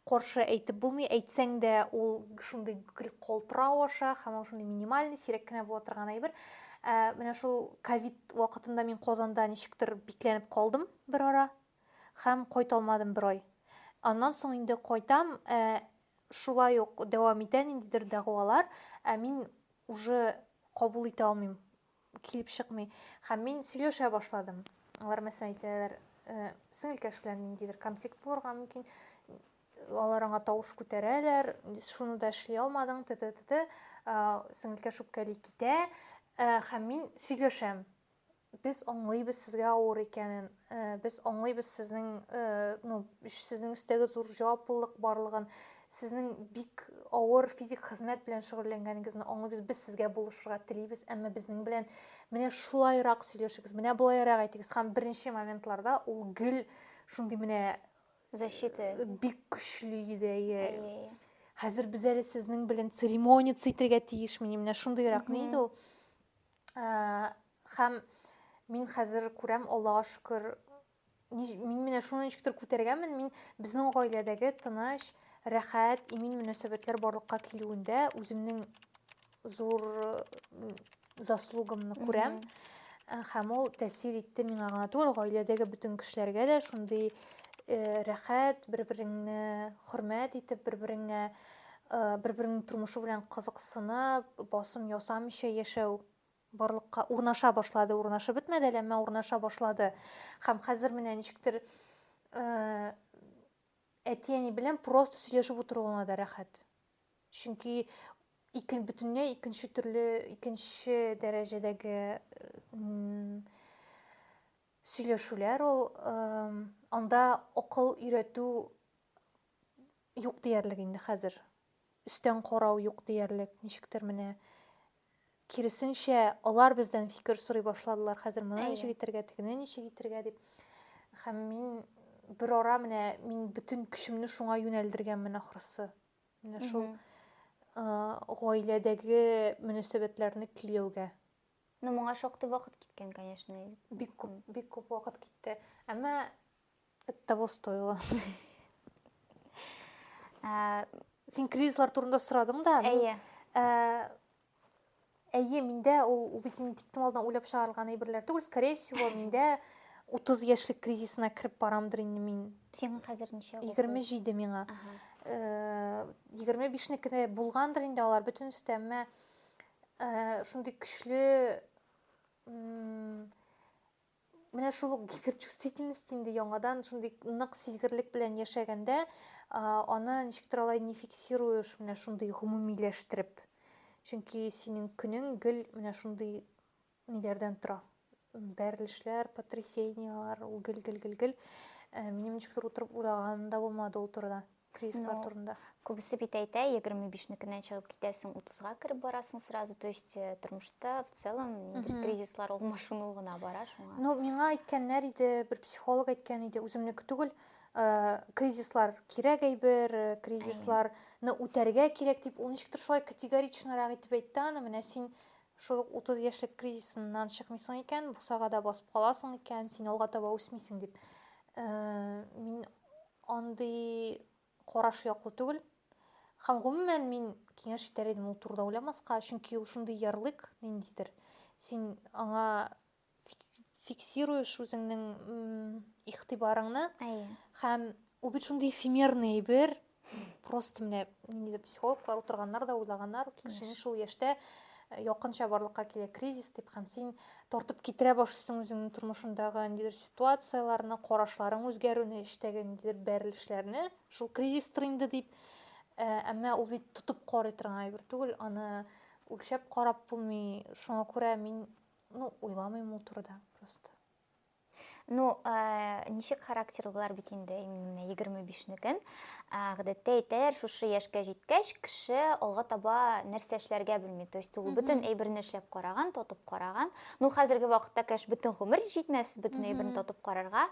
каршы әйтеп булмый, әйтсәң дә ул шундый калтырау аша, һәм ул шундый минимальный, сирәк кенә була торган әйбер. Менә шул ковид вакытында мин Казанда ничектер бикләнеп калдым бер ара, һәм кайта алмадым бер ай. Аннан соң инде кайтам, шулай ук дәвам итә ниндидер дәгъвалар, мин уже кабул итә алмыйм, килеп чыкмый. Һәм мин сөйләшә башладым. Алар мәсәлән әйтәләр, сеңелкәш белән ниндидер конфликт булырга мөмкин. Алар аңа тавыш күтәрәләр, шуны да эшли алмадың, сеңелкәш үпкәли китә, һәм мин сөйләшәм. Без аңлыйбыз сезгә авыр икәнен, без аңлыйбыз сезнең өстәге зур җаваплылык барлыгын, сезнең бик авыр физик хезмәт белән шөгыльләнгәнегезне аңлыйбыз, без сезгә булышырга телибез, әмма безнең белән менә шулайрак сөйләшегез, менә булайрак әйтегез. Һәм беренче моментларда ул гел шундый менә защита бик көчле иде. Хәзер без әле сезнең белән церемония итәргә тиешме, менә шундыйрак иде ул. Һәм мин хәзер күрәм, Аллаһка шөкер, мин менә шуны ничектер күтәргәнмен, мин безнең гаиләдәге тыныч, рәхәт, имин мөнәсәбәтләр барлыкка килүендә үземнең зур заслугымны күрәм. Һәм ул тәэсир итте миңа гына түгел, гаиләдәге бөтен кешеләргә дә шундый рәхәт, бер-береңне хөрмәт итеп, бер-береңнең тормышы белән кызыксынып, басым ясамыйча яшәү барлыкка урнаша башлады. Урнашып бетмәде, әмма урнаша башлады. Һәм хәзер менә ничектер әти-әни белән просто сөйләшеп утыруына да рәхәт. Чөнки бөтенләй икенче дәрәҗәдәге сөйләшүләр, ул анда акыл өйрәтү юк диярлек инде хәзер. Үстән карау юк диярлек, ничектер менә киресенчә алар бездән фикер сорый башладылар. Хәзер моны ничек итәргә, тегене ничек итәргә дип. Һәм мин бер ара менә бөтен көчемне шуңа юнәлдергәнмен ахрысы. Менә шул гаиләдәге мөнәсәбәтләрне көйләүгә. Моңа шактый вакыт киткән, конечно. Бик күп вакыт китте. Әмма того стоило. Син кризислар турында сорадың да. Әйе, миндә ул бит инде тиктемалдан уйлап чыгарылган әйберләр түгел. Скорее всего, миндә 30 яшьлек кризисына кирип барамдыр инде мин. Син хәзер ничә? 27 миңа. 25-некедә булгандыр инде алар бөтен үстәмә. Шундый көчле менә шул гиперчувствительность инде яңадан шундый нык сизгерлек белән яшәгәндә, аны ничектер алай не фиксируешь, менә шундый гомумиләштереп. Чөнки синең көнең гел менә шундый ниләрдән тора. Бәрелешләр, потрясениялар, ул гел. Минем ничектер утырып уйлаганым да булмады ул турыда, кризислар турында. Күбесе бит әйтә, 25-некеннән чыгып китәсең, 30-га кирип барасың сразу. То есть тормышта в целом кризислар алмашыну гына бара шуңа. Миңа әйткәннәр иде, бер психолог әйткән иде, үземнеке түгел, кризислар кирәк әйбер, кризисларны үтәргә кирәк дип, ул ничектер шулай категоричнарак итеп әйтте аны. Менә син шул 30 яшьлек кризисыннан чыкмыйсың икән, бусага да басып каласың икән, син алга таба үсмисең дип. Мин андый караш яклы түгел. Һәм гомумән мин кеңеш итәр идем ул турыда уйламаска, чөнки ул шундый ярлык ниндидер. Син аңа фиксируешь үзеңнең игътибарыңны Әйе. һәм ул бит шундый эфемерный әйбер. Просто менә ниндидер психологлар утырганнар да уйлаганнар, кешенең шул яшьтә якынча барлыкка килә кризис дип, һәм син тартып китерә башлыйсың үзеңнең тормышындагы ниндидер ситуацияларны, карашларың үзгәрүне, эштәге ниндидер бәрелешләрне, шул кризистыр инде дип. Әмма ул бит тотып карый торган әйбер түгел, аны үлчәп карап булмый. Шуңа күрә мин уйламыйм ул турыда просто. Ничек характерлылар бит инде именно 25-некен. Гадәттә әйтәләр, шушы яшькә җиткәч, кеше алга таба нәрсә эшләргә белми. То есть ул бөтен әйберне эшләп караган, тотып караган. Хәзерге вакытта кеш бөтен гомер җитмәс бөтен әйберне тотып карарга.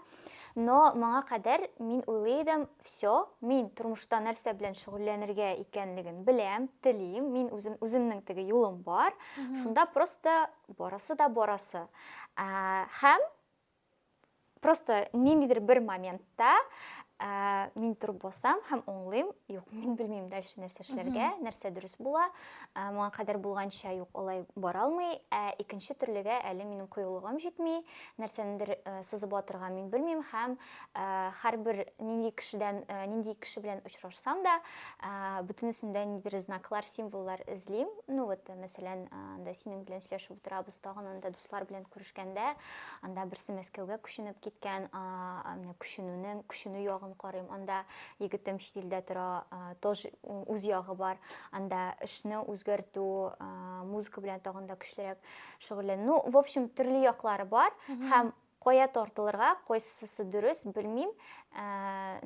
Но моңа кадәр мин уйлыйдым, все, мин тормышта нәрсә белән шөгыльләнергә икәнлеген беләм, телим, мин үземнең теге юлым бар. Шунда просто барасы да барасы. Һәм просто ниндидер бер моментта мин торып басам һәм аңлыйм, юк, мин белмим дальше нәрсә эшләргә, нәрсә дөрес була. Моңа кадәр булганча юк, алай бара алмый. Икенче төрлегә әле минем кыюлыгым җитми, нәрсәнедер сызып атырга мин белмим һәм һәрбер нинди кеше белән очрашсам да, бөтенесендә ниндидер знаклар, символлар эзлим. Мәсәлән, анда синең белән сөйләшеп утырабыз, тагын анда дуслар белән күрешкәндә, анда берсе Мәскәүгә күченеп киткән, менә күченү ягын карыйм. Анда егетем чит илдә тора, тоже үз ягы бар. Анда эшне үзгәртү, музыка белән тагын да көчлерәк шөгыльләнү. В общем, төрле яклары бар һәм кая тартылырга, кайсысы дөрес белмим.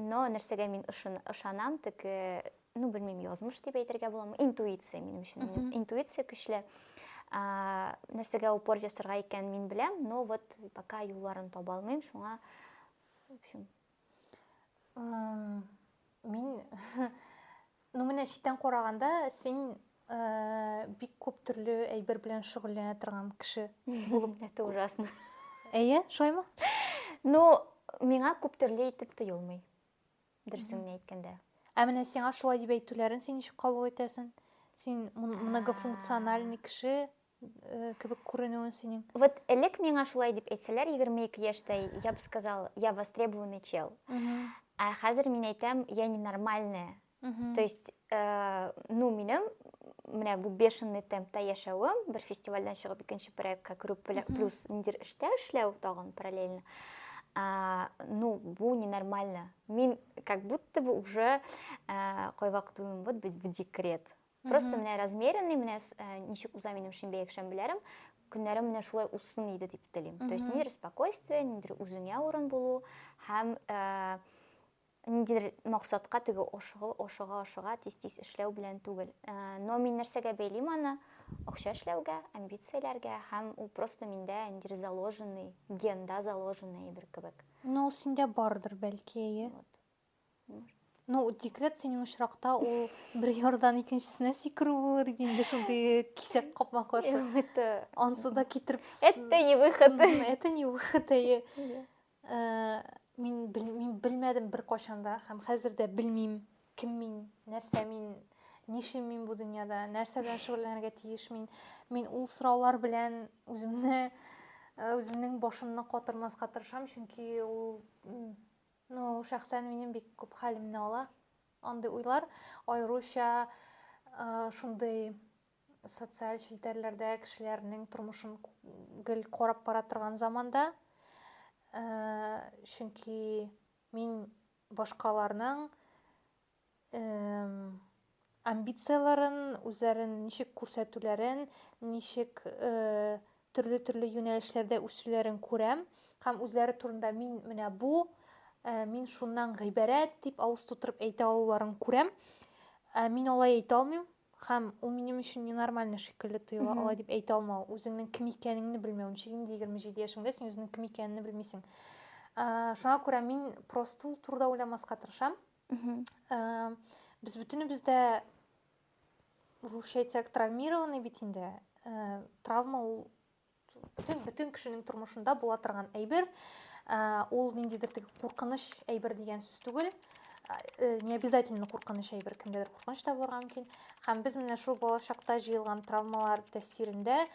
Но нәрсәгә мин ышанам, теге, белмим, язмыш дип әйтергә буламы, интуиция минем өчен. Интуиция көчле. Нәрсәгә упор ясарга икән мин беләм, но вот пока юлларын таба алмыйм, шуңа, в общем, мин менә читтән караганда син бик күп төрле әйбер белән шөгыльләнә торган кеше булып. Это ужасно. Әйе, шулаймы? Миңа күп төрле итеп тоелмый. Дөресен әйткәндә. Менә сиңа шулай дип әйтүләрен син ничек кабул итәсең? Син многофункциональный кеше кебек күренүен синең. Вот элек миңа шулай дип әйтсәләр, 22 яшьтә, я бы сказал, я востребованный чел. Хәзер мин әйтәм, я ненормальная. То есть, минем менә бу бешеный темпта яшәвем, бер фестивальдән чыгып икенче проектка керү плюс ниндидер эштә эшләү тагын параллельно. Бу ненормально. Мин как будто бы уже кайвакыт уйлыйм, вот в декрет. Просто менә размеренный, менә ничек уза минем шимбә якшәмбеләрем, көннәрем менә шулай усын иде дип телим. То есть ниндидер спокойствие, ниндидер үзеңә урын булу һәм ниндидер максатка теге ашыга тиз эшләү белән түгел. Но мин нәрсәгә бәйлим аны? Акча эшләүгә, амбицияләргә һәм ул просто миндә ниндидер заложенный, генда заложенный бер кебек. Синдә бардыр бәлки. Декрет синең очракта ул бер ярдан икенчесенә сикерү булыр иде инде, шундый кисәк капма каршы. Ансы да китереп. Это не выход. Это не выход. Мин белмәдем бер кашанда һәм хәзер дә белмим кем мин, нәрсә мин, нишем мин бу дөньяда, нәрсә белән шөгыльләнергә тиеш мин. Мин ул сораулар белән үземнең башымны катырмаска тырышам, чөнки ул шәхсән минем бик күп хәлемне ала. Андый уйлар, аеруча шундый социаль челтәрләрдә кешеләрнең тормышын гел карап бара торган заманда, чөнки мин башкаларның амбицияларын, үзләрен ничек күрсәтүләрен, ничек төрле юнәлешләрдә үсүләрен күрәм һәм үзләре турында мин шуннан гыйбарәт дип авыз тутырып әйтә алуларын күрәм. Мин алай әйтә алмыйм һәм ул минем өчен ненормальный шикелле тоела. Алай дип әйтә алмау, үзеңнең кем икәнеңне белмәү. Инде 27 яшеңдә син үзеңнең кем икәнеңне белмисең. Шуңа күрә мин просто ул турыда уйламаска тырышам. Без бөтенебез дә русча әйтсәк травмированный бит инде. Травма ул бөтен кешенең тормышында була торган әйбер. Ул ниндидер куркыныч әйбер дигән сүз түгел. не обязательно куркыныч әйбер, кемдедер куркыныч та булырга мөмкин. Һәм без менә шул балачакта җыелган травмалар тәэсирендә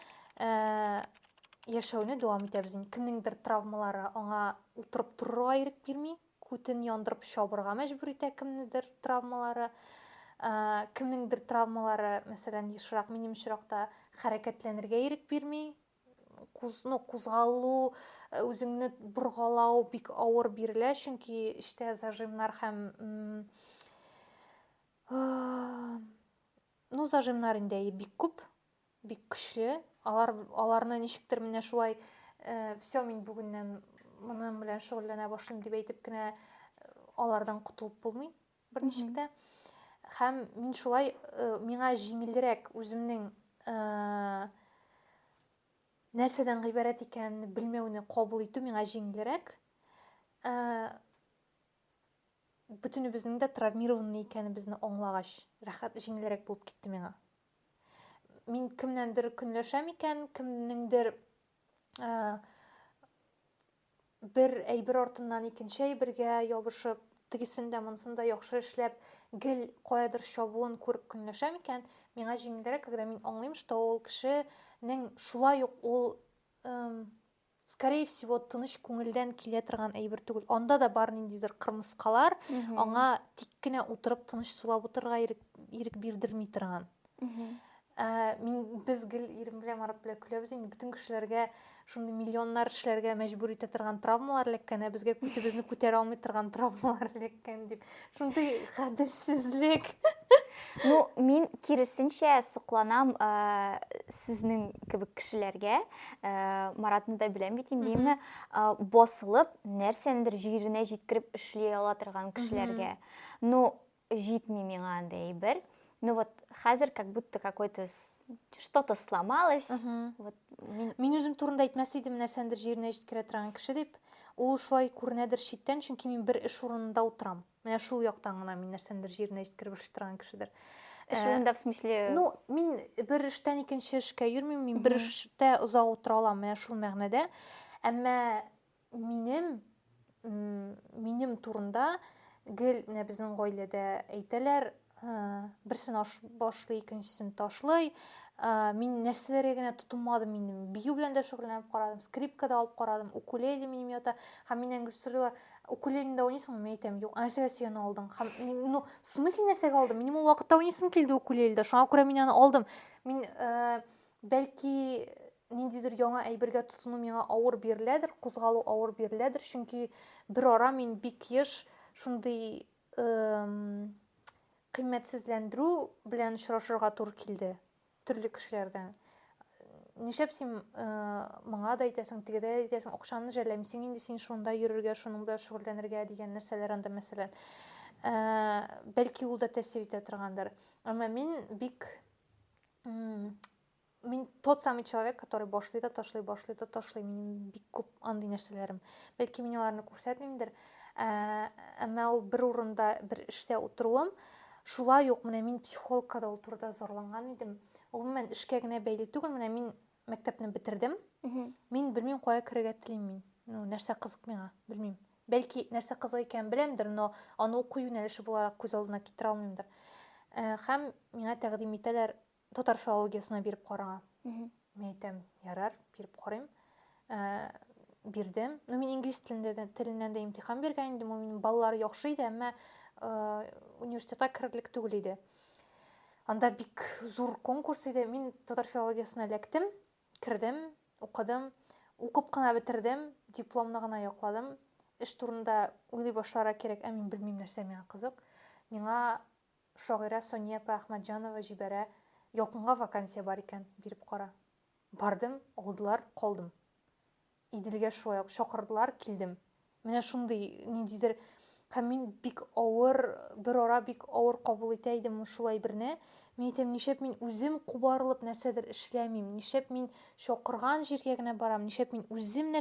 яшәүне дәвам итәбез. Кемнеңдер травмалары аңа утырып торырга ирек бирми, күтен яндырып чабырга мәҗбүр итә кемнедер травмалары. Кемнеңдер травмалары, мәсәлән, ешрак, минем очракта хәрәкәтләнергә ирек бирми, кузгалу, үзеңне боргалау бик авыр бирелә, чөнки эштә зажимнар һәм зажимнар инде бик күп, бик көчле. Аларны ничектер менә шулай все, мин бүгеннән моның белән шөгыльләнә башлыйм дип әйтеп кенә алардан кутылып булмый берничек тә. Һәм мин шулай миңа җиңелрәк үземнең нәрсәдән гыйбарәт икәнне белмәүне кабул итү миңа җиңелрәк. Бөтенебезнең дә травмированный икәнебезне аңлагач, рәхәт, җиңелрәк булып китте миңа. Мин кемнәндер көнләшәм икән, кемнеңдер бер әйбер артыннан икенче әйбергә ябышып, тегесендә монысында яхшы эшләп, гел каядыр чабуын күреп көнләшәм икән, миңа җиңелрәк, когда мин аңлыйм, что ул кешенең шулай ук ул скорее всего тыныч күңелдән килә торган әйбер түгел. Анда да бар ниндидер кырмыскалар, аңа тик кенә утырып тыныч сулап утырырга ирек бирдерми торган. Без гел ирем белән Марат белән көләбез инде, бөтен кешеләргә шундый миллионнар эшләргә мәҗбүр итә торган травмалар эләккән, безгә күтебезне күтәрә алмый торган травмалар эләккән дип. Шундый гаделсезлек. Мин киресенчә сокланам сезнең кебек кешеләргә. Маратны да беләм бит инде, басылып, нәрсәндер җиренә җиткереп эшли ала торган кешеләргә. Җитми миңа андай әйбер. Вот хәзер как будто какой-то что-то сломалось. Мин үзем турында әйтмәс идем, нәрсәндер җиренә җиткерә торган кеше дип. Ул шулай күренәдер читтән, чөнки мин бер эш урынында утырам. Менә шул яктан гына мин нәрсәндер җиренә җиткереп эшли торган кешедер. Эш урында в смысле? Мин бер эштән икенче эшкә йөрмим, мин бер эштә озак утыра алам, менә шул мәгънәдә. Әмма минем турында гел менә безнең гаиләдә әйтәләр, берсен башлый, икенчесен ташлый. Мин нәрсәләргә генә тотынмадым инде. Бию белән дә шөгыльләнеп карадым, скрипка да алып карадым, укулеле минем ята. Һәм миннән күчерүләр, укулелеңдә уйныйсыңмы? Мин әйтәм, юк, нәрсәгә син аны алдың? Һәм в смысле нәрсәгә алдым? Минем ул вакытта уйныйсым килде укулеледә. Шуңа күрә мин аны алдым. Мин бәлки ниндидер яңа әйбергә тотыну миңа авыр биреләдер, кузгалу авыр биреләдер, чөнки бер ара мин бик еш шундый кыйммәтсезләндерү белән очрашырга туры килде төрле кешеләрдән. Нишләп син моңа да әйтәсең, тегедә дә әйтәсең, акчаны жәлләмисең инде син шунда йөрергә, шуның белән шөгыльләнергә дигән нәрсәләр анда мәсәлән. Бәлки ул да тәэсир итә торгандыр. Әмма мин тот самый человек, который башлый да ташлый. Мин бик күп андый нәрсәләрем. Бәлки мин аларны күрсәтмимдер. Әмма ул бер урында, бер эштә утыруым, шулай ук менә мин психологка да ул турыда зарланган идем. Гомумән эшкә генә бәйле түгел, менә мин мәктәпне бетердем. Мин белмим кая керергә телим мин. Нәрсә кызык миңа, белмим. Бәлки нәрсә кызык икән беләмдер, но аны уку юнәлеше буларак күз алдына китерә алмыймдыр. Һәм миңа тәкъдим итәләр татар филологиясына биреп карага. Мин әйтәм, ярар, биреп карыйм. Бирдем. Мин инглиз теленнән дә имтихан биргән идем, минем баллар яхшы иде, әмма университетка керерлек түгел иде. Анда бик зур конкурс иде. Мин татар филологиясына эләктем, кирдем, укыдым, укып кына бетердем, дипломны гына якладым. Эш турында уйлый башларга кирәк, ә мин белмим нәрсә миңа кызык. Миңа шагыйрә Сония Әхмәтҗанова җибәрә, якынга вакансия бар икән, биреп кара. Бардым, алдылар, калдым. Иделгә шулай ук чакырдылар, килдем. Менә шундый ниндидер һәм мин бик авыр, бер ара бик авыр кабул итә идем шулай берне. Мин әйтәм, нишләп мин үзем кубарылып нәрсәдер эшләмим, нишләп мин чакырган җиргә генә барам, нишләп мин үзем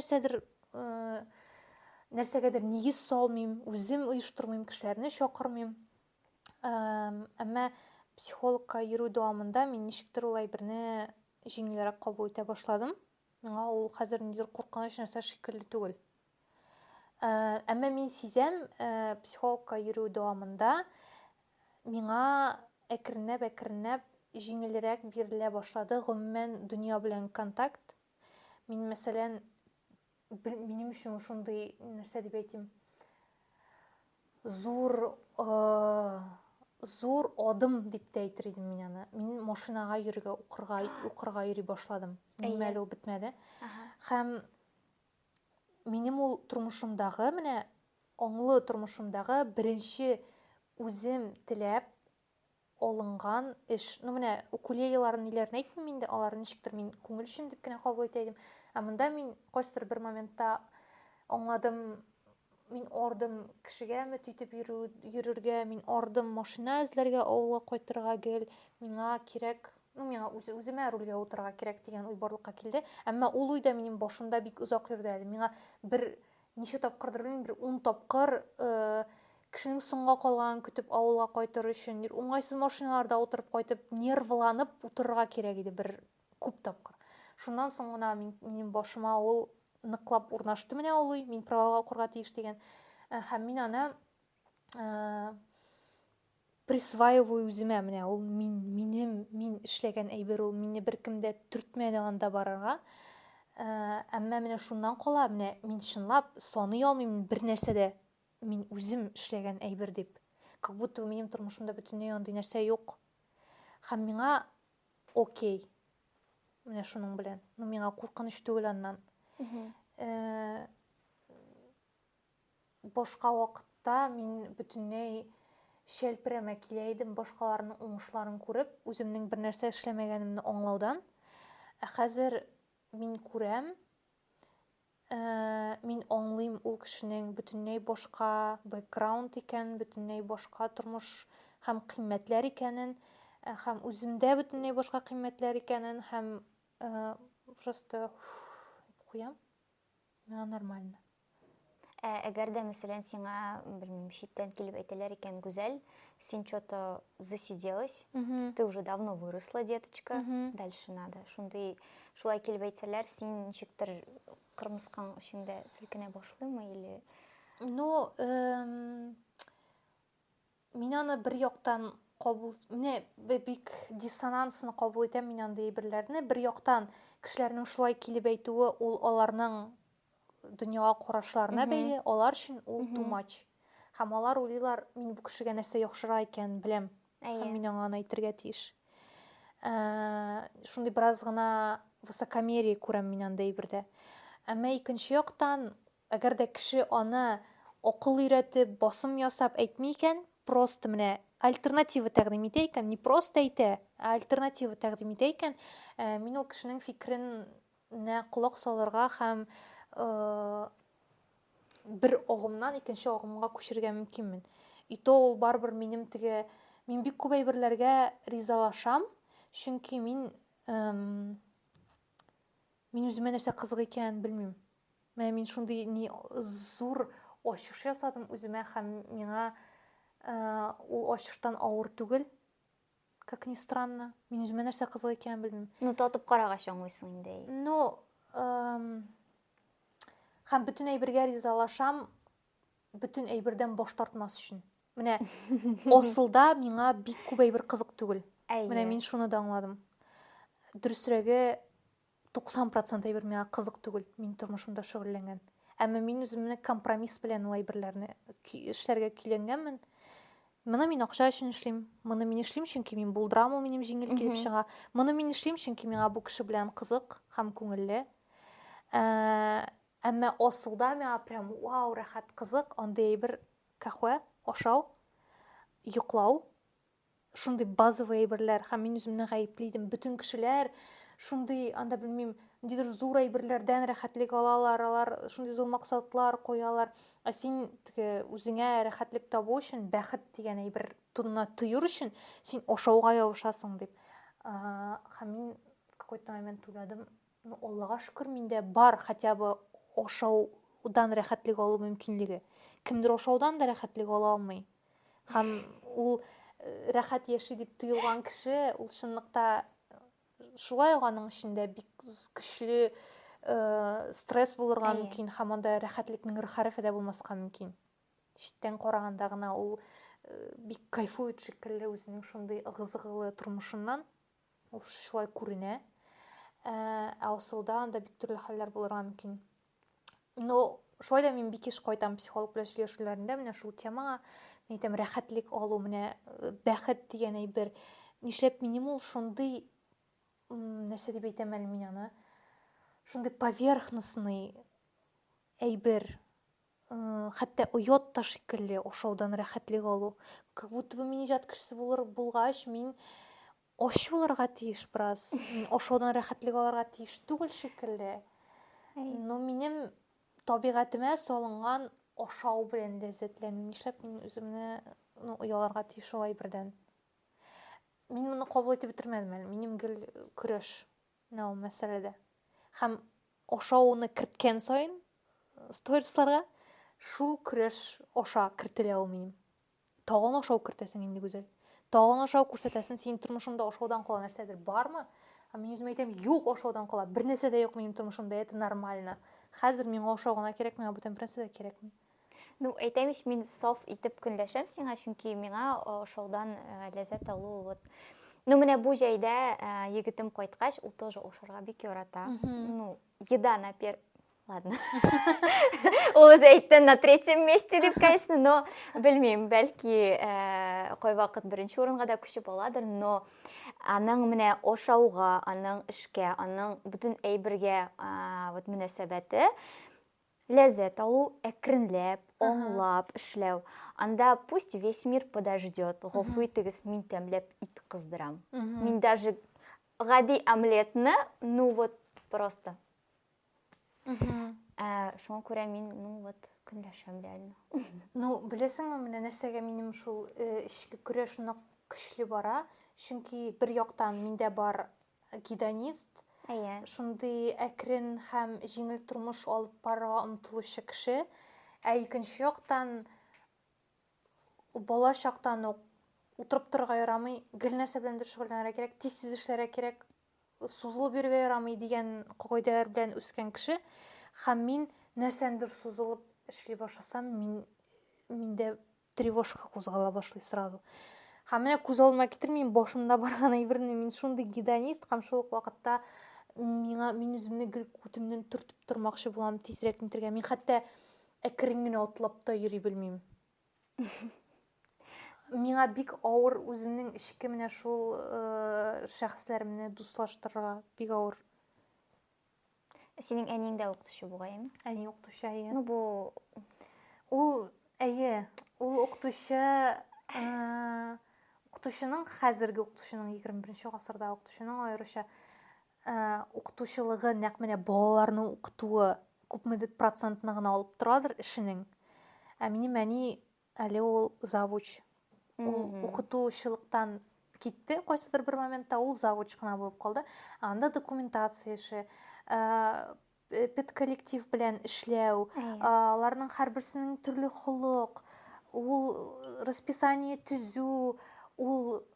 нәрсәгәдер нигез салмыйм, үзем оештырмыйм, кешеләрне чакырмыйм. Әмма психологка йөрү дәвамында мин ничектер улай берне җиңелрәк кабул итә башладым. Миңа ул хәзер ниндидер куркыныч нәрсә шикелле түгел. Әмма мин сизәм, психологка йөрү дәвамында миңа әкренләп җиңелрәк бирелә башлады гомумән дөнья белән контакт. Мин мәсәлән, минем өчен шундый нәрсә дип әйтим, зур адым дип тә әйтер идем мин аны. Мин машинага йөрергә, укырга йөри башладым. Минем әле ул бетмәде. Һәм минем ул тормышымдагы, менә аңлы тормышымдагы беренче үзем теләп алынган эш. Менә укулелеларның ниләрен әйтмим инде, алар ничектер мин күңел өчен дип кенә кабул итә идем. Ә монда мин кайсыдыр бер моментта аңладым, мин ардым кешегә өмет итеп йөрергә, мин ардым машина эзләргә, авылга кайтырга гел, миңа кирәк, миңа үземә рульгә утырырга кирәк дигән уй барлыкка килде. Әмма ул уй да минем башымда бик озак йөрде әле. Миңа бер ничә тапкырдыр белмим, бер 10 тапкыр кешенең соңга калган көтеп авылга кайтыр өчен уңайсыз машиналарда утырып кайтып, нервланып утырырга кирәк иде бер күп тапкыр. Шуннан соң гына минем башыма ул ныклап урнашты, менә ул уй, мин правага укырга тиеш дигән. Һәм мин аны присваиваю үземә, менә ул мин эшләгән әйбер, ул мине беркем дә төртмәде анда барырга. Әмма менә шуннан кала, менә мин чынлап саный алмыйм бер нәрсәдә мин үзем эшләгән әйбер дип. Как будто минем тормышымда бөтенләй андый нәрсә юк. Һәм миңа окей. Менә шуның белән. Миңа куркыныч түгел аннан. Башка вакытта мин бөтенләй шәлперәмә килә идем башкаларның уңышларын күреп, үземнең бер нәрсә эшләмәгәнемне аңлаудан. Хәзер мин күрәм, мин аңлыйм ул кешенең бөтенләй башка бэкграунд икән, бөтенләй башка тормыш һәм кыйммәтләр икәнен, һәм үземдә бөтенләй башка кыйммәтләр икәнен, һәм просто куям. Миңа нормально. Әгәр дә мәсәлән сиңа, белмим, читтән килеп әйтәләр икән, Гүзәл, син что-то засиделась, ты уже давно выросла, деточка, дальше надо. Шулай килеп әйтсәләр, син ничектер кырмыскаң эчеңдә селкенә башлыймы или? Ну, мин аны бер яктан кабул, менә бик диссонансны кабул итәм мин андый әйберләрне. Бер яктан кешеләрнең шулай килеп әйтүе, ул аларның дөньяга карашларына бәйле, алар өчен ул too much. Һәм алар уйлыйлар, мин бу кешегә нәрсә яхшырак икән беләм. Һәм мин аңа әйтергә тиеш. Шундый бераз гына высокомерие күрәм мин анда әйбердә. Әмма икенче яктан, әгәр дә кеше аны акыл өйрәтеп, басым ясап әйтми икән, просто менә альтернатива тәкъдим итә икән, не просто әйтә, а альтернатива тәкъдим итә икән, мин ул кешенең фикеренә колак салырга һәм бер агымнан икенче агымга күчергә мөмкинмен. И то ул барбер мин бик күп әйберләргә ризалашам, чөнки мин үземә нәрсә кызык икән белмим. Мин шундый зур ачыш ясадым үземә һәм миңа ул ачыштан авыр түгел. Как ни странно, мин үземә нәрсә кызык икән белмим. Ну, татып карагач аңлыйсың инде. Ну, һәм бөтен әйбергә ризалашам, бөтен әйбердән баш тартмас өчен. Менә асылда миңа бик күп әйбер кызык түгел. Менә мин шуны да аңладым. Дөресрәге 90% әйбер миңа кызык түгел, мин тормышымда шөгыльләнгән. Әмма мин үземне компромисс белән ул әйберләрне эшләргә көйләнгәнмен. Моны мин акча өчен эшлим. Моны мин эшлим, чөнки мин булдырам, ул минем җиңел килеп чыга. Моны мин эшлим, чөнки миңа бу кеше белән кызык һәм күңелле. Әмма асылда миңа прям вау, рәхәт, кызык, андый әйбер кахва, ашау, йоклау, шундый базовый әйберләр, һәм мин үземне гаепли идем. Бөтен кешеләр шундый, анда белмим, ниндидер зур әйберләрдән рәхәтлек алалар, алар шундый зур максатлар куялар. Ә син үзеңә рәхәтлек табу өчен, бәхет дигән әйбер тоюр өчен, син ашауга ябышасың дип. Һәм мин какой-то момент уйладым, ну, Аллага шөкер, миндә бар хотя бы ашаудан рәхәтлек алу мөмкинлеге. Кемдер ашаудан да рәхәтлек ала алмый. Һәм ул рәхәт яши дип тоелган кеше, ул чынлыкта шулай аның эчендә бик көчле стресс булырга Әйе. мөмкин һәм анда рәхәтлекнең рөхәрефе дә булмаска мөмкин. Читтән караганда гына ул бик кайфует шикелле үзенең шундый ыгы-зыгылы тормышыннан. Ул шулай күренә. Ә асылда анда бик төрле хәлләр булырга мөмкин. Но шулай да мин бик еш кайтам психолог белән сөйләшүләрендә менә шул темага. Мин әйтәм, рәхәтлек алу менә бәхет дигән әйбер. Нишләп минем ул шундый нәрсә дип әйтәм әле мин аны? Шундый поверхностный әйбер. Хәтта оят та шикелле ашаудан рәхәтлек алу. Как будто бы мин иҗат кешесе булгач, мин аш булырга тиеш бераз. Мин ашаудан рәхәтлек алырга тиеш түгел шикелле. Но минем табигатемә салынган ашау белән ләззәтләнү. Нишләп мин үземне ояларга тиеш шулай бердән. Мин моны кабул итеп бетермәдем әле. Минем гел көрәш ул мәсьәләдә. Һәм ашауны керткән саен сторисларга шул көрәш аша кертелә ул минем. Тагын ашау кертәсең инде гүзәл. Тагын ашау күрсәтәсең, син тормышыңда ашаудан кала нәрсәдер бармы? Һәм мин үземә әйтәм, юк, ашаудан кала. Бер нәрсә дә юк минем тормышымда, это нормально. Хәзер миңа ашау гына кирәк, миңа бүтән нәрсә дә кирәкми. Ну, әйтәм ич, мин саф итеп көнләшәм сиңа, чөнки миңа ашаудан ләззәт алу вот. Ну, менә бу җәйдә егетем кайткач, ул тоже ашарга бик ярата. Ну, еда на Ладно. Ул үзе әйтте на третьем месте дип, конечно, но белмим, бәлки кай вакыт беренче урынга да күчеп аладыр, но аның менә ашауга, аның эшкә, аның бүтән әйбергә вот мөнәсәбәте ләззәт алу, әкренләп, аңлап эшләү. Анда пусть весь мир подождет. Гафу итегез, мин тәмләп ит кыздырам. Мин даже гади омлетны, ну вот просто. Шуңа күрә мин, ну вот, көнләшәм реально. Ну, беләсеңме, менә нәрсәгә минем шул эчке көрәш нык көчле бара? Чөнки бер яктан миндә бар гедонист, Әйе. шундый әкрен һәм җиңел тормыш алып барырга омтылучы кеше, ә икенче яктан бала чактан ук утырып торырга ярамый, гел нәрсә беләндер шөгыльләнергә кирәк, тиз эшләргә кирәк, сузылып йөрергә ярамый дигән кагыйдәләр белән үскән кеше. Һәм мин нәрсәндер сузылып эшли башласам, миндә тревожка кузгала башлый сразу. Һәм менә күз алдыма китермим, башымда барган әйберне, мин шундый гедонист, һәм шул ук вакытта мин үземне гел күтемнән төртеп тормакчы булам, тизрәк нитергә. Мин хәтта әкрен генә атлап та йөри белмим. Миңа бик авыр үземнең эчке менә шул шәхесләремне дуслаштырырга бик авыр. Синең әниң дә укытучы бугаймы? Әни укытучы, әйе. Ну, бу Ул, әйе, ул укытучы, укытучының хәзерге укытучының 21 гасырда укытучының аеруча укытучылыгы нәкъ менә балаларны укытуы күпмедер процентны гына алып торадыр эшенең. Ә минем әни әле ул завуч. Ул укытучылыктан китте, кайсыдыр бер моментта ул завуч кына булып калды. Анда документация эше, педколлектив белән эшләү, аларның һәрберсенең төрле холык, ул расписание төзү, ул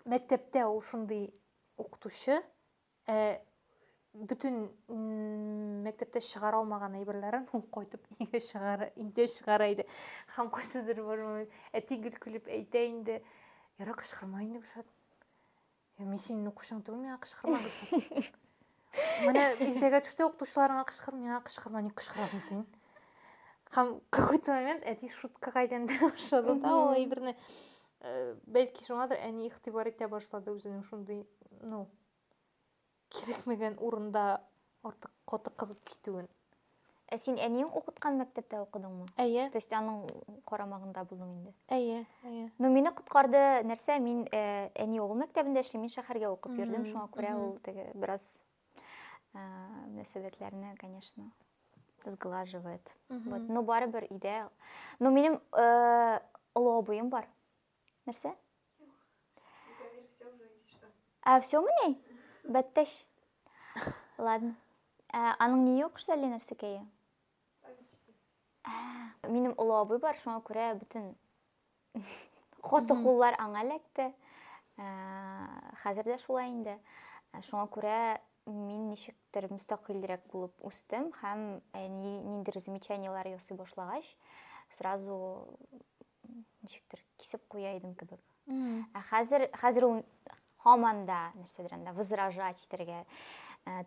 мәктәптә ул шундый укытучы, бүтән мәктәптә чыгара алмаган әйберләрен ул кайтып өйдә чыгара иде. Һәм кайсыдыр бер момент әти гел көлеп әйтә инде, "Яра, кычкырма инде, Гөлшат. Мин синең укучың түгел, миңа кычкырма, Гөлшат. Менә иртәгә төштә укытучыларыңа кычкыр, миңа кычкырма, ник кычкырасың син?" Һәм какой-то момент әти шуткага әйләндерә башлады да ул әйберне. Бәлки шуңадыр әни игътибар итә башлады үзенең шундый, ну, кирәкмәгән урында артык каты кызып китүен. Син әниң укыткан мәктәптә укыдыңмы? Әйе. То есть аның карамагында булдың инде. Әйе, әйе. Ну, мине коткарды нәрсә, мин әни ул мәктәбендә эшлим, мин шәһәргә укып йөрдем, шуңа күрә ул теге бераз мөнәсәбәтләрне, конечно, сглаживает. Вот, но барыбер идея. Ну, минем олы абыем бар. Нәрсә? Всё менә? Бәттәш. Ладно. Аның ни юк шәле нәрсәкәе? Минем олы абый бар, шуңа күрә бүтән хаты куллар аңа эләкте. Хәзер дә шулай инде. Шуңа күрә мин ничектер мөстәкыйлрәк булып үстем һәм ниндидер замечаниелар ясый башлагач, сразу ничектер кисеп куя идем кебек. Хәзер ул һаман да нәрсәдер анда возражать итәргә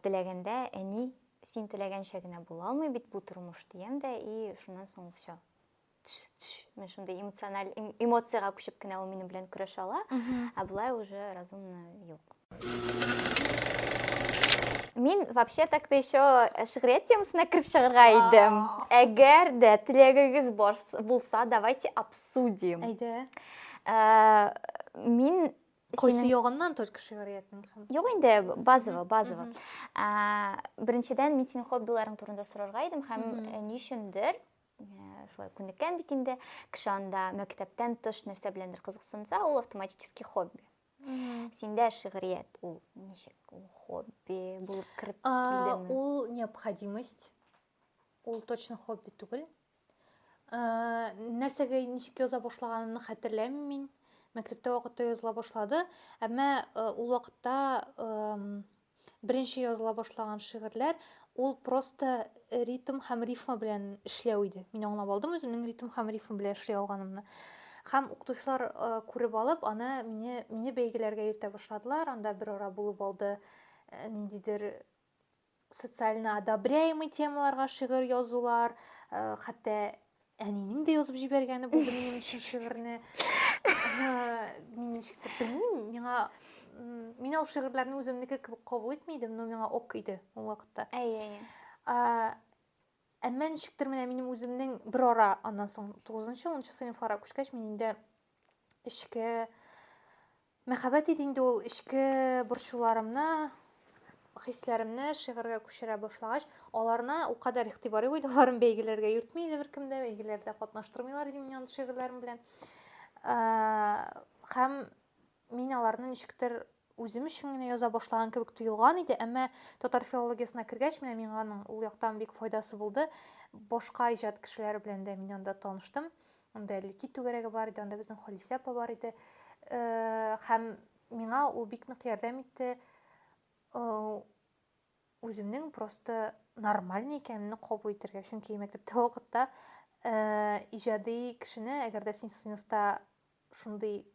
теләгәндә, әни, син теләгәнчә генә була алмый бит бу тормыш диям дә, и шуннан соң всё. Мен шундай эмоцияга күчеп кенә ул минем белән көрәшә ала, ә болай уже разумно юк. Мин вообще так-то еще шигърият темасына кирип чыгарга идем. Әгәр дә теләгегез булса, давайте обсудим. Әйдә. Мин Койсы ягыннан только шигъриятның. Юк инде, базово. Беренчедән мин синең хоббиларың турында сорарга идем һәм ни өчендер шулай күнеккән бит инде кеше анда мәктәптән тыш нәрсә беләндер кызыксынса, ул автоматически хобби. Синдә шигърият ул ничек? Ул хобби булып кирип килдеме? Ул необходимость. Ул точно хобби түгел. Нәрсәгә ничек яза башлаганымны хәтерләмим мин. Мәктәптә вакытта языла башлады, әмма ул вакытта беренче языла башлаган шигырьләр ул просто ритм һәм рифма белән эшләү иде. Мин аңлап алдым үземнең ритм һәм рифм белән эшли алганымны. Һәм укытучылар күреп алып, аны мине бәйгеләргә йөртә башладылар. Анда бер ара булып алды ниндидер социально одобряемый темаларга шигырь язулар, хәтта әнинең дә язып җибәргәне булды минем өчен шигырьне. Мин ничектер белмим, мин ул шигырьләрне үземнеке кебек кабул итмидем, но миңа ок иде ул вакытта. Әмма ничектер менә минем үземнең бер ара аннан соң 9-10 сыйныфларга күчкәч мин инде эчке мәхәббәт иде инде ул эчке борчуларымны, хисләремне шигырьгә күчерә башлагач, аларны ул кадәр игътибары иде, аларны бәйгеләргә йөртми иде беркем дә, бәйгеләрдә катнаштырмыйлар иде мине шигырьләрем белән. Һәм мин аларны ничектер үзем өчен генә яза башлаган кебек тоелган иде, әмма татар филологиясына кергәч, миңа аның ул яктан бик файдасы булды. Башка иҗат кешеләре белән дә мин анда таныштым. Анда Лүки түгәрәге бар иде, анда безнең Халисә апа бар иде. Һәм миңа ул бик нык ярдәм итте. Үземнең просто нормальный икәнне кабул итәргә, чөнки мәктәптә вакытта иҗади кешене, әгәр дә син сыйныфта шундый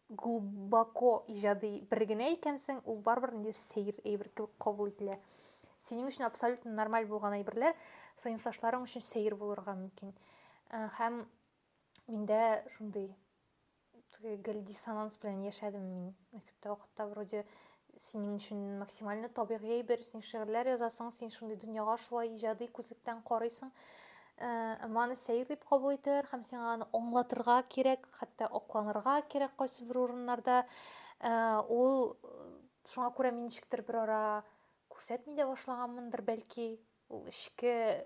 глубоко иҗади бер генә икәнсең, ул барбер инде сәер әйбер кебек кабул ителә. Синең өчен абсолютно нормаль булган әйберләр сыйныфташларың өчен сәер булырга мөмкин. Һәм миндә шундый гел диссонанс белән яшәдем мин мәктәптә вакытта. Вроде синең өчен максимально табигый әйбер, син шигырьләр язасың, син шундый дөньяга шулай иҗади күзлектән карыйсың. Аны сәер дип кабул итәр һәм сиңа аны аңлатырга кирәк, хәтта акланырга кирәк кайсы бер урыннарда. Ул шуңа күрә мин ничектер бер ара күрсәтми дә башлаганмындыр, бәлки ул эчке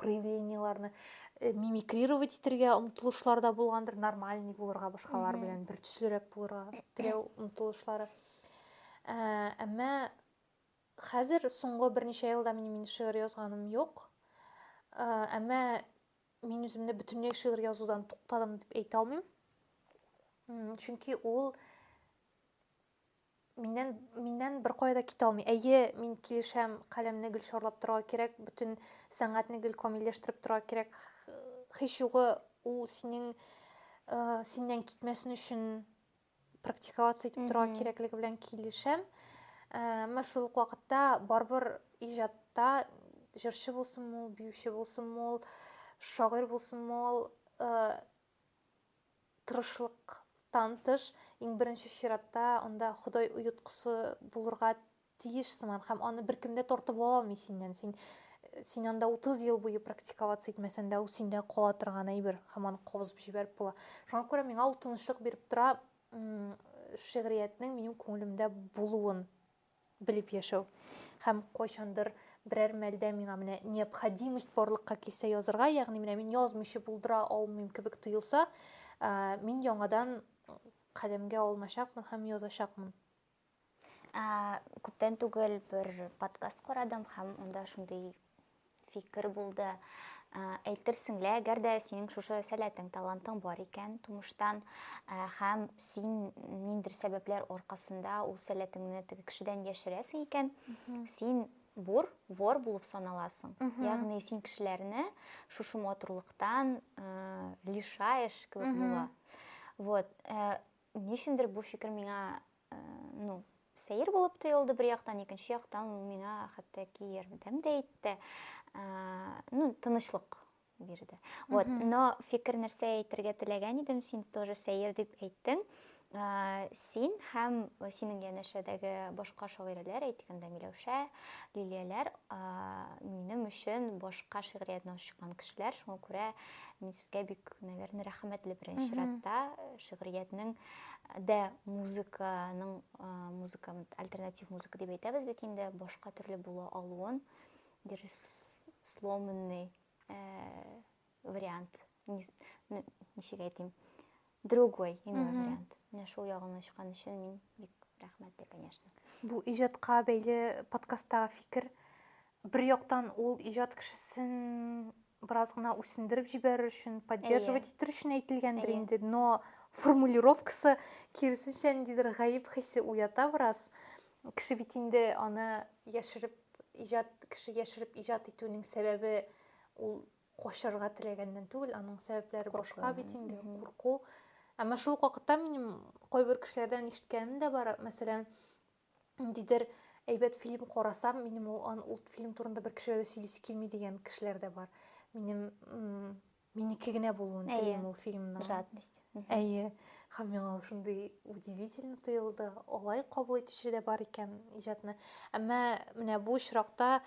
проявлениеларны мимикрировать итәргә омтылышлар да булгандыр, нормальный булырга, башкалар белән бер төслерәк булырга теләү омтылышлары. Әмма хәзер соңгы берничә елда мин шигырь язганым юк. Әмма мин үземне бөтенләй шигырь язудан туктадым дип әйтә алмыйм. Чөнки ул миннән бер кайда китә алмый. Әйе, мин килешәм, каләмне гел шарлап торырга кирәк, бөтен сәнгатьне гел камилләштереп торырга кирәк. Һич югы ул синнән китмәсен өчен практиковаться итеп торырга кирәклеге белән килешәм. Әмма шул ук вакытта барбер иҗатта җырчы булсынмы, биюче булсынмы, шагыйрь булсынмы, тырышлыктан тыш иң беренче чиратта анда Ходай уйыткысы булырга тиеш сыман, һәм аны беркем дә тартып ала алмый синнән. Син анда 30 ел буе практиковаться итмәсәң дә, ул синдә кала торган әйбер, һәм аны кабызып җибәреп була. Шуңа күрә миңа ул тынычлык биреп тора шигъриятның минем күңелемдә булуын белеп яшәү. Һәм кайчандыр берәр мәлдә миңа менә необходимость барлыкка килсә язырга, ягъни менә мин язмыйча булдыра алмыйм кебек тоелса, мин яңадан каләмгә алмашакмын һәм язачакмын. Күптән түгел бер подкаст карадым һәм анда шундый фикер булды. әйтерсең лә, әгәр дә синең шушы сәләтең, талантың бар икән, тумыштан, һәм син ниндер сәбәпләр аркасында ул сәләтеңне теге кешедән яшерәсең икән, син вор булып саналасың. Ягъни син кешеләрне шушы матурлыктан лишаеш кебек була. Вот. Нишендер бу фикер миңа, сәер булып тоелды бер яктан, икенче яктан ул миңа хәтта ярдәм дә итте. Тынычлык бирде. Вот. Но фикер нәрсә әйтергә теләгән идем, син тоже сәер дип әйттең. Син һәм синең янәшәдәге башка шагыйрәләр, әйткәндә Миләүшә, Лилияләр, минем өчен башка шигъриятны ачкан кешеләр, шуңа күрә мин сезгә бик, наверное, рәхмәтле беренче чиратта. Шигъриятның дә музыканың, альтернатив музыка дип әйтәбез бит инде, башка төрле була алуын, сломанный вариант, ничек әйтим, другой, иной вариант. Менә шул ягын ачкан өчен мин бик рәхмәтле, конечно. Бу иҗатка бәйле подкасттагы фикер бер яктан ул иҗат кешесен бераз гына үсендереп җибәрер өчен, поддерживать итер өчен әйтелгәндер инде, но формулировкасы киресенчә ниндидер гаип хисе уята бераз. Кеше бит инде аны кеше яшереп иҗат итүнең сәбәбе ул кошарга теләгәннән түгел, аның сәбәпләре башка бит инде, курку. Әмма шул вакытта минем кайбер кешеләрдән ишеткәнем дә бар. Мәсәлән, ниндидер әйбәт фильм карасам, минем ул фильм турында бер кешегә сөйлисе килми дигән кешеләр дә бар. Минеке генә булуын телим ул фильмның. Жадность. Һәм миңа шундый удивительно тоелды. Алай кабул итүче дә бар икән иҗатны. Әмма менә бу очракта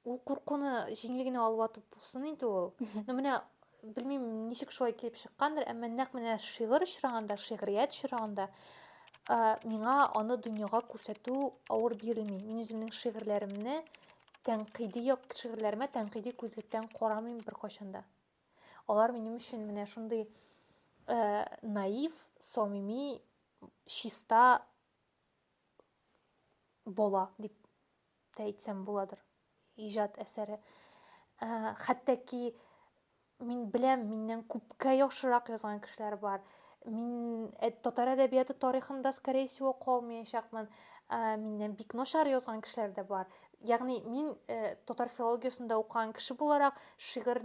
ул куркуны җиңел генә алып атып булсын инде ул. Но менә белмим, ничек шулай килеп чыккандыр, әмма нәкъ менә шигырь очрагында, шигърият очрагында миңа аны дөньяга күрсәтү авыр бирелми. Мин үземнең шигырьләремне тәнкыйди күзлектән карамыйм беркайчанда. Алар минем өчен менә шундый наив, самими, чиста бола дип әйтсәм буладыр. Иҗат әсәре. Хәтта ки мин беләм, миннән күпкә яхшырак язган кешеләр бар. Мин татар әдәбияты тарихында, скорее всего, калмаячакмын. Миннән бик начар язган кешеләр дә бар. Ягъни мин татар филологиясында укыган кеше буларак, шигырь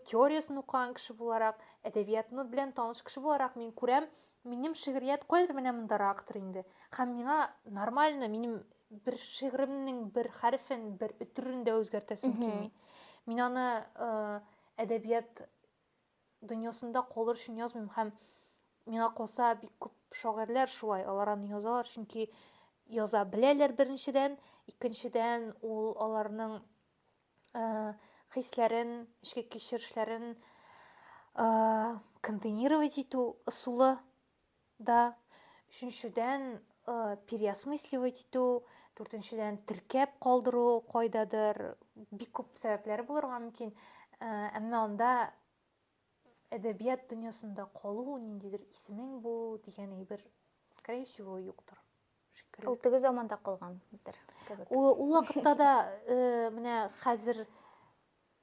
теориясын укыган кеше буларак, әдәбиятны белән таныш кеше буларак мин күрәм, минем шигърият кайдыр менә мондарактыр инде. Һәм миңа нормально, минем бер шигыремнең бер хәрефен, бер үтерен дә үзгәртәсем килми. Мин аны әдәбият дөньясында калыр өчен язмыйм, һәм миңа калса бик күп шагыйрьләр шулай, алар аны язалар, чөнки яза беләләр беренчедән, икенчедән ул аларның хисләрен, эчке кичерешләрен контейнировать итү ысулы да, өченчедән переосмысливать итү, дүртенчедән теркәп калдыру кайдадыр, бик күп сәбәпләре булырга мөмкин. Әмма анда әдәбият дөньясында калу, ниндидер исемең булу дигән әйбер, скорее всего, юктыр. Ул теге заманда калгандыр. Ул вакытта да менә хәзер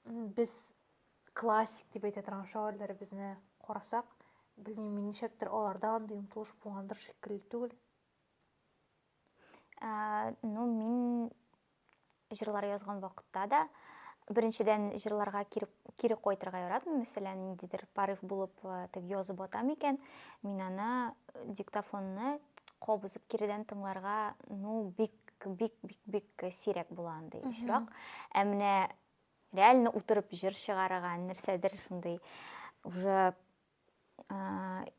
без классик дип әйтә торган шагыйрьләребезне карасак, белмим, мин ничектер аларда андый омтылыш булгандыр шикелле түгел. Мин җырлар язган вакытта да беренчедән җырларга кире кайтырга яратмыйм. Мәсәлән, ниндидер порыв булып теге язып атам икән, мин аны диктофонны кабызып киредән тыңларга, бик сирәк була андый очрак. Менә реально утырып җыр чыгарга, нәрсәдер шундый уже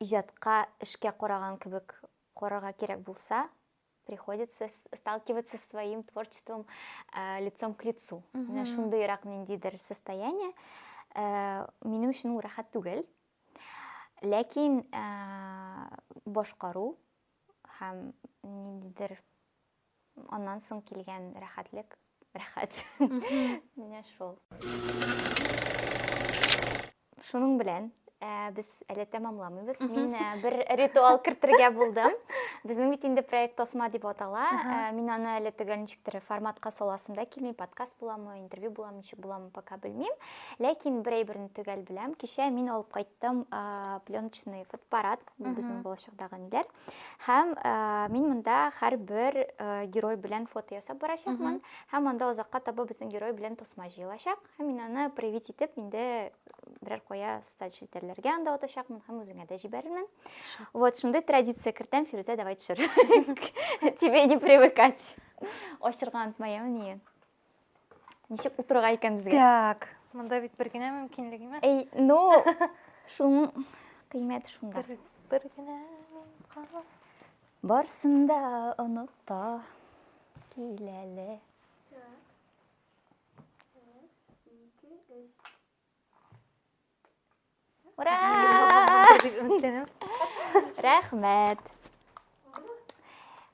иҗатка, эшкә караган кебек карарга кирәк булса, приходится сталкиваться со своим творчеством лицом к лицу. Менә шундыйрак ниндидер состояние. Минем өчен ул рәхәт түгел. Ләкин башкару һәм ниндидер аннан соң килгән рәхәтлек, рәхәт. Менә шул. Шуның белән Біз әлі тәмамламайбыз. Мен бір ритуал кіртірге болдым. Біздің бит инде проект Тосма деп атала. Мен аны әлі түгел ничектер форматқа соласымда келмей, подкаст буламы, интервью буламы, ничек буламы пока белмим. Ләкин бір әйберне түгел беләм. Кичә мин алып кайттым пленочный фотоаппарат, безнең балачактагы ниләр. Һәм мин монда һәрбер герой белән фото ясап барачакмын. Һәм анда узакка таба безнең герой белән тосма җыелачак. Һәм мин аны привет итеп инде берәр кая социаль челтәрләргә анда отачакмын һәм үзеңә дә җибәрермен. Вот шундый традиция кертәм. Фирүзә, давай төшер. Тебе не привыкать. Ачырга онытмайым ни. Ничек утырга икән безгә? Так, монда бит бер генә мөмкинлегеме? Эй, ну, шуның кыйммәте шунда. Бер генә. Барсын да онытта киләле. Ура! Рәхмәт.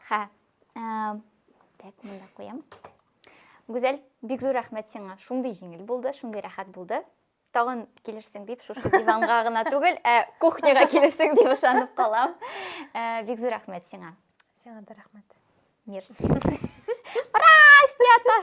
Ха. Так, монда куям. Гүзәл, бик зур рәхмәт сиңа. Шундый җиңел булды, шундый рәхәт булды. Тагын килерсең дип, шушы диванга гына түгел, кухняга килерсең дип ышанып калам. Бик зур рәхмәт сиңа. Сиңа да рәхмәт. Мерси. Ура, снято!